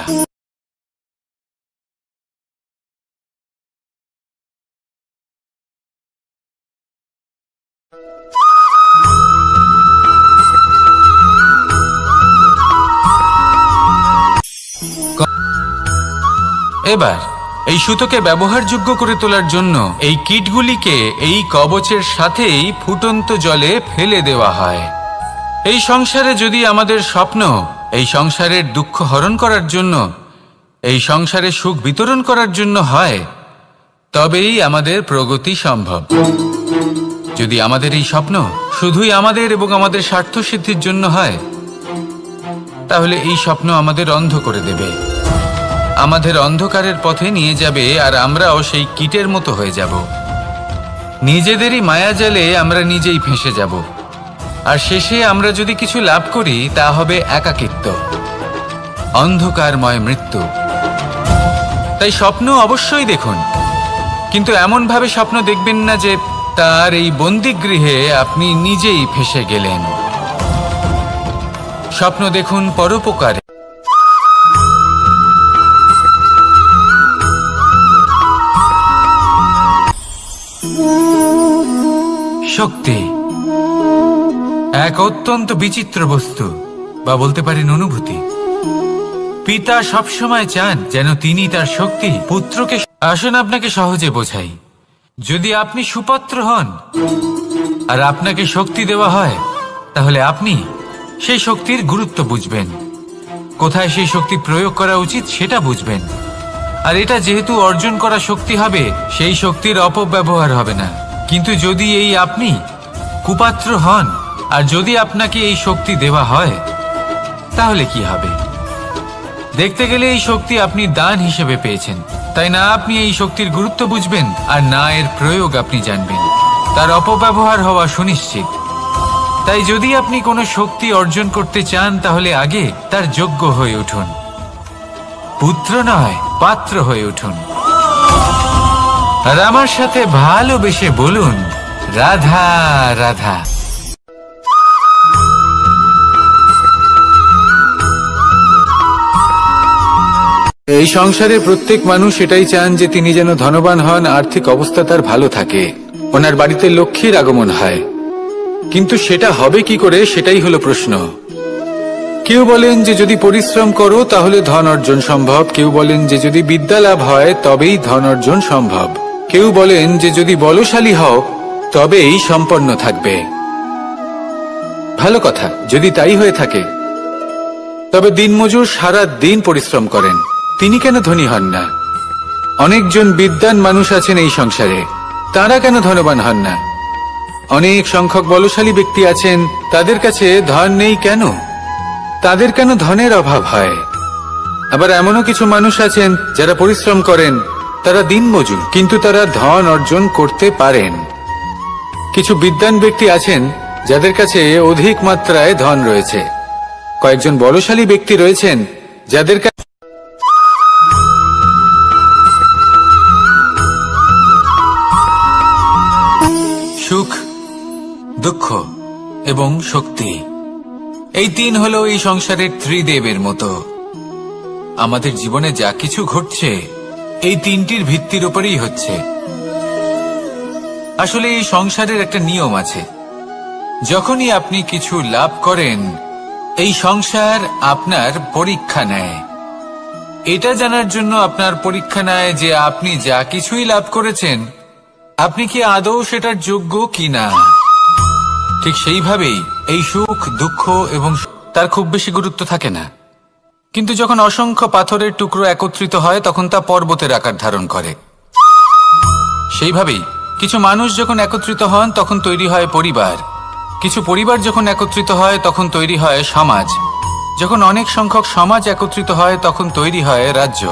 এবার এই সুতোকে ব্যবহারযোগ্য করে তোলার জন্য এই কিটগুলিকে এই কবচের সাথেই ফুটন্ত জলে ফেলে দেওয়া হয়। এই সংসারে যদি আমাদের স্বপ্ন এই সংসারের দুঃখ হরণ করার জন্য, এই সংসারে সুখ বিতরণ করার জন্য হয়, তবেই আমাদের প্রগতি সম্ভব। যদি আমাদের এই স্বপ্ন শুধুই আমাদের এবং আমাদের স্বার্থ সিদ্ধির জন্য হয়, তাহলে এই স্বপ্ন আমাদের অন্ধ করে দেবে, আমাদের অন্ধকারের পথে নিয়ে যাবে, আর আমরাও সেই কীটের মতো হয়ে যাব। নিজেদেরই মায়াজালে আমরা নিজেই ফেঁসে যাব, আর শেষে আমরা যদি কিছু লাভ করি তা হবে একাকিত্ব, অন্ধকারময় মৃত্যু। তাই স্বপ্ন অবশ্যই দেখুন, কিন্তু এমনভাবে স্বপ্ন দেখবেন না যে তার এই বন্দিগৃহে আপনি নিজেই ফেঁসে গেলেন। স্বপ্ন দেখুন পরোপকারে। শক্তি এক অত্যন্ত বিচিত্র বস্তু, বা বলতে পারেন অনুভূতি। পিতা সবসময় চান যেন তিনি তার শক্তি পুত্রকে। আসুন আপনাকে সহজে বোঝাই। যদি আপনি সুপাত্র হন আর আপনাকে শক্তি দেওয়া হয়, তাহলে আপনি সেই শক্তির গুরুত্ব বুঝবেন, কোথায় সেই শক্তি প্রয়োগ করা উচিত সেটা বুঝবেন। আর এটা যেহেতু অর্জন করা শক্তি হবে, সেই শক্তির অপব্যবহার হবে না। কিন্তু যদি এই আপনি কুপাত্র হন আর যদি আপনাকে এই শক্তি দেওয়া হয়, তাহলে কি হবে? দেখতে গেলে এই শক্তি আপনি দান হিসেবে পেয়েছেন, তাই না আপনি এই শক্তির গুরুত্ব বুঝবেন আর না এর প্রয়োগ আপনি জানবেন। তার অপব্যবহার হওয়া সুনিশ্চিত। তাই যদি আপনি কোনো শক্তি অর্জন করতে চান, তাহলে আগে তার যোগ্য হয়ে উঠুন, পুত্র নয় পাত্র হয়ে উঠুন। আর আমার সাথে ভালোবেসে বলুন, রাধা রাধা। এই সংসারে প্রত্যেক মানুষ এটাই চান যে তিনি যেন ধনবান হন, আর্থিক অবস্থা তার ভালো থাকে, ওনার বাড়িতে লক্ষ্মীর আগমন হয়। কিন্তু সেটা হবে কি করে, সেটাই হলো প্রশ্ন। কেউ বলেন যে যদি পরিশ্রম করো তাহলে ধন অর্জন সম্ভব, কেউ বলেন যে যদি বিদ্যা লাভ হয় তবেই ধন অর্জন সম্ভব, কেউ বলেন যে যদি বলশালী হও তবেই সম্পন্ন থাকবে। ভালো কথা, যদি তাই হয়ে থাকে, তবে দিনমজুর সারা দিন পরিশ্রম করেন, তিনি কেন ধনী হন না? অনেকজন বিদ্বান মানুষ আছেন এই সংসারে, তারা কেন ধনবান হন না? অনেক সংখ্যক বলশালী ব্যক্তি আছেন, তাদের কাছে ধন নেই কেন? তাদের কেন ধনের অভাব হয়? আবার এমনও কিছু মানুষ আছেন যারা পরিশ্রম করেন, তারা দিনমজুর, কিন্তু তারা ধন অর্জন করতে পারেন। কিছু বিদ্বান ব্যক্তি আছেন যাদের কাছে অধিক মাত্রায় ধন রয়েছে, কয়েকজন বলশালী ব্যক্তি রয়েছেন যাদের কাছে দুঃখ এবং শক্তি। এই তিন হলো এই সংসারের ত্রিদেবের মতো। আমাদের জীবনে যা কিছু ঘটছে এই তিনটির ভিত্তির উপরেই হচ্ছে। আসলে এই সংসারের একটা নিয়ম আছে, যখনই আপনি কিছু লাভ করেন এই সংসার আপনার পরীক্ষা নেয়। এটা জানার জন্য আপনার পরীক্ষা নেয় যে আপনি যা কিছুই লাভ করেছেন আপনি কি আদৌ সেটার যোগ্য কিনা। ঠিক সেইভাবেই এই সুখ, দুঃখ এবং তার খুব বেশি গুরুত্ব থাকে না, কিন্তু যখন অসংখ্য পাথরের টুকরো একত্রিত হয় তখন তা পর্বতের আকার ধারণ করে। সেইভাবেই কিছু মানুষ যখন একত্রিত হন তখন তৈরি হয় পরিবার, কিছু পরিবার যখন একত্রিত হয় তখন তৈরি হয় সমাজ, যখন অনেক সংখ্যক সমাজ একত্রিত হয় তখন তৈরি হয় রাজ্য।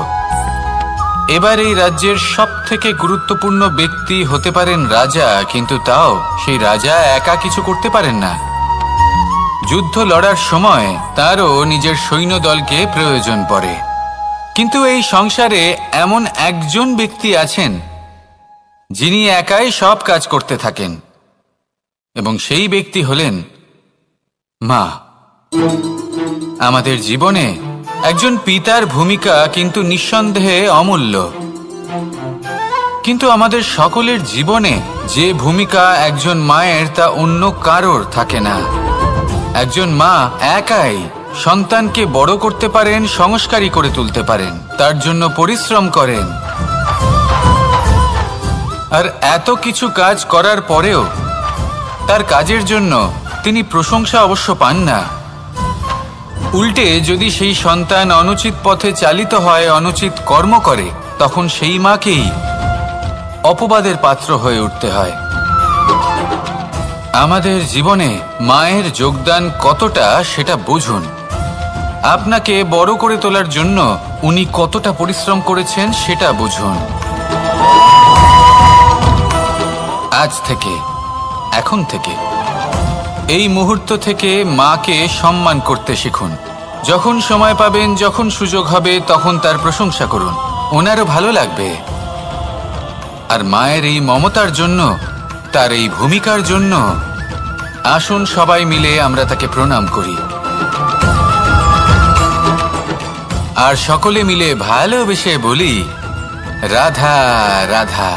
এবার এই রাজ্যের সবথেকে গুরুত্বপূর্ণ ব্যক্তি হতে পারেন রাজা, কিন্তু তাও সেই রাজা একা কিছু করতে পারেন না। যুদ্ধ লড়ার সময় তারও নিজের সৈন্যদলকে প্রয়োজন পড়ে। কিন্তু এই সংসারে এমন একজন ব্যক্তি আছেন যিনি একাই সব কাজ করতে থাকেন, এবং সেই ব্যক্তি হলেন মা। আমাদের জীবনে একজন পিতার ভূমিকা কিন্তু নিঃসন্দেহে অমূল্য, কিন্তু আমাদের সকলের জীবনে যে ভূমিকা একজন মায়ের তা অন্য কারোর থাকে না। একজন মা একাই সন্তানকে বড় করতে পারেন, সংস্কারী করে তুলতে পারেন, তার জন্য পরিশ্রম করেন। আর এত কিছু কাজ করার পরেও তার কাজের জন্য তিনি প্রশংসা অবশ্য পান না। উল্টে যদি সেই সন্তান অনুচিত পথে চালিত হয়, অনুচিত কর্ম করে, তখন সেই মাকেই অপবাদের পাত্র হয়ে উঠতে হয়। আমাদের জীবনে মায়ের যোগদান কতটা সেটা বুঝুন। আপনাকে বড় করে তোলার জন্য উনি কতটা পরিশ্রম করেছেন সেটা বুঝুন। আজ থেকে, এখন থেকে, এই মুহূর্ত থেকে মাকে সম্মান করতে শিখুন। যখন সময় পাবেন, যখন সুযোগ হবে, তখন তার প্রশংসা করুন, ওনারও ভালো লাগবে। আর মায়ের এই মমতার জন্য, তার এই ভূমিকার জন্য আসুন সবাই মিলে আমরা তাকে প্রণাম করি, আর সকলে মিলে ভালোবেসে বলি রাধা রাধা।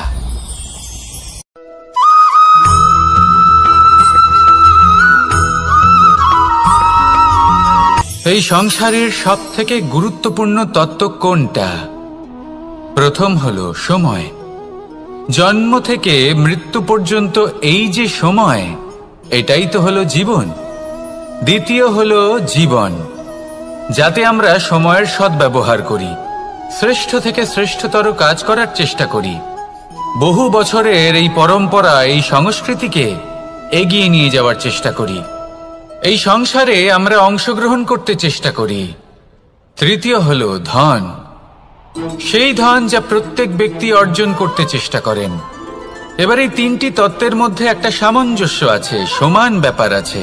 এই সংসারের সবথেকে গুরুত্বপূর্ণ তত্ত্ব কোনটা? প্রথম হলো সময়। জন্ম থেকে মৃত্যু পর্যন্ত এই যে সময়, এটাই তো হলো জীবন। দ্বিতীয় হলো জীবন, যাতে আমরা সময়ের সদ্ব্যবহার করি, শ্রেষ্ঠ থেকে শ্রেষ্ঠতর কাজ করার চেষ্টা করি, বহু বছরের এই পরম্পরা, এই সংস্কৃতিকে এগিয়ে নিয়ে যাওয়ার চেষ্টা করি, এই সংসারে আমরা অংশগ্রহণ করতে চেষ্টা করি। তৃতীয় হলো ধন, সেই ধন যা প্রত্যেক ব্যক্তি অর্জন করতে চেষ্টা করেন। এবার এই তিনটি তত্ত্বের মধ্যে একটা সামঞ্জস্য আছে, সমান ব্যাপার আছে,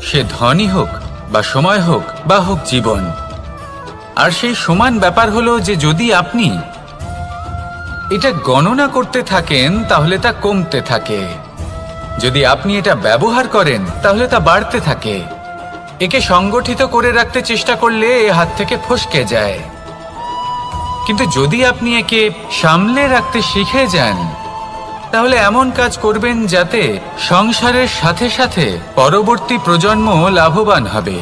সে ধনই হোক বা সময় হোক বা হোক জীবন। আর সেই সমান ব্যাপার হলো যে যদি আপনি এটা গণনা করতে থাকেন তাহলে তা কমতে থাকে, যদি আপনি এটা ব্যবহার করেন তাহলে তা বাড়তে থাকে। একে সংগঠিত করে রাখতে চেষ্টা করলে এ হাত থেকে ফসকে যায়, কিন্তু যদি আপনি একে সামলে রাখতে শিখে যান তাহলে এমন কাজ করবেন যাতে সংসারের সাথে সাথে পরবর্তী প্রজন্ম লাভবান হবে।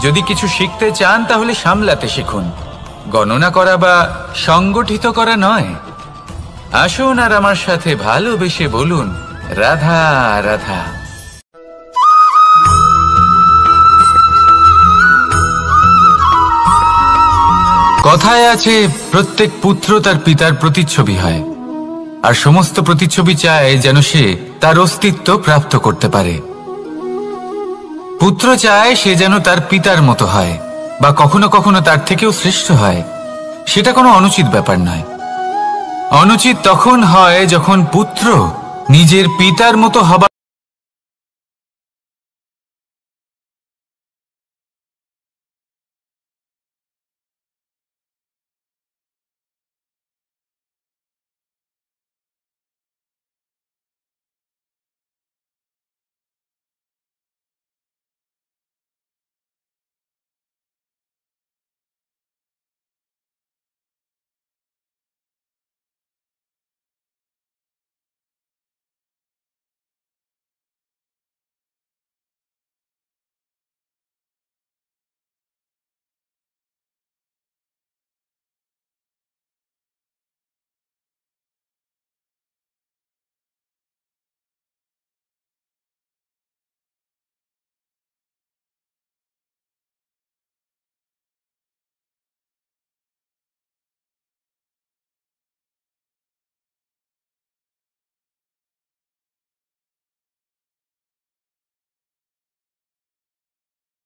যদি কিছু শিখতে চান তাহলে সামলাতে শিখুন, গণনা করা বা সংগঠিত করা নয়। আসুন আর আমার সাথে ভালোবেসে বলুন রাধা রাধা। কথায় আছে প্রত্যেক পুত্র তার পিতার প্রতিচ্ছবি হয়, আর সমস্ত প্রতিচ্ছবি চায় যেন সে তার অস্তিত্ব প্রাপ্ত করতে পারে। পুত্র চায় সে যেন তার পিতার মতো হয় বা কখনো কখনো তার থেকেও শ্রেষ্ঠ হয়। সেটা কোনো অনুচিত ব্যাপার নয়। অনুচিত তখন হয় যখন পুত্র নিজের পিতার মতো হবার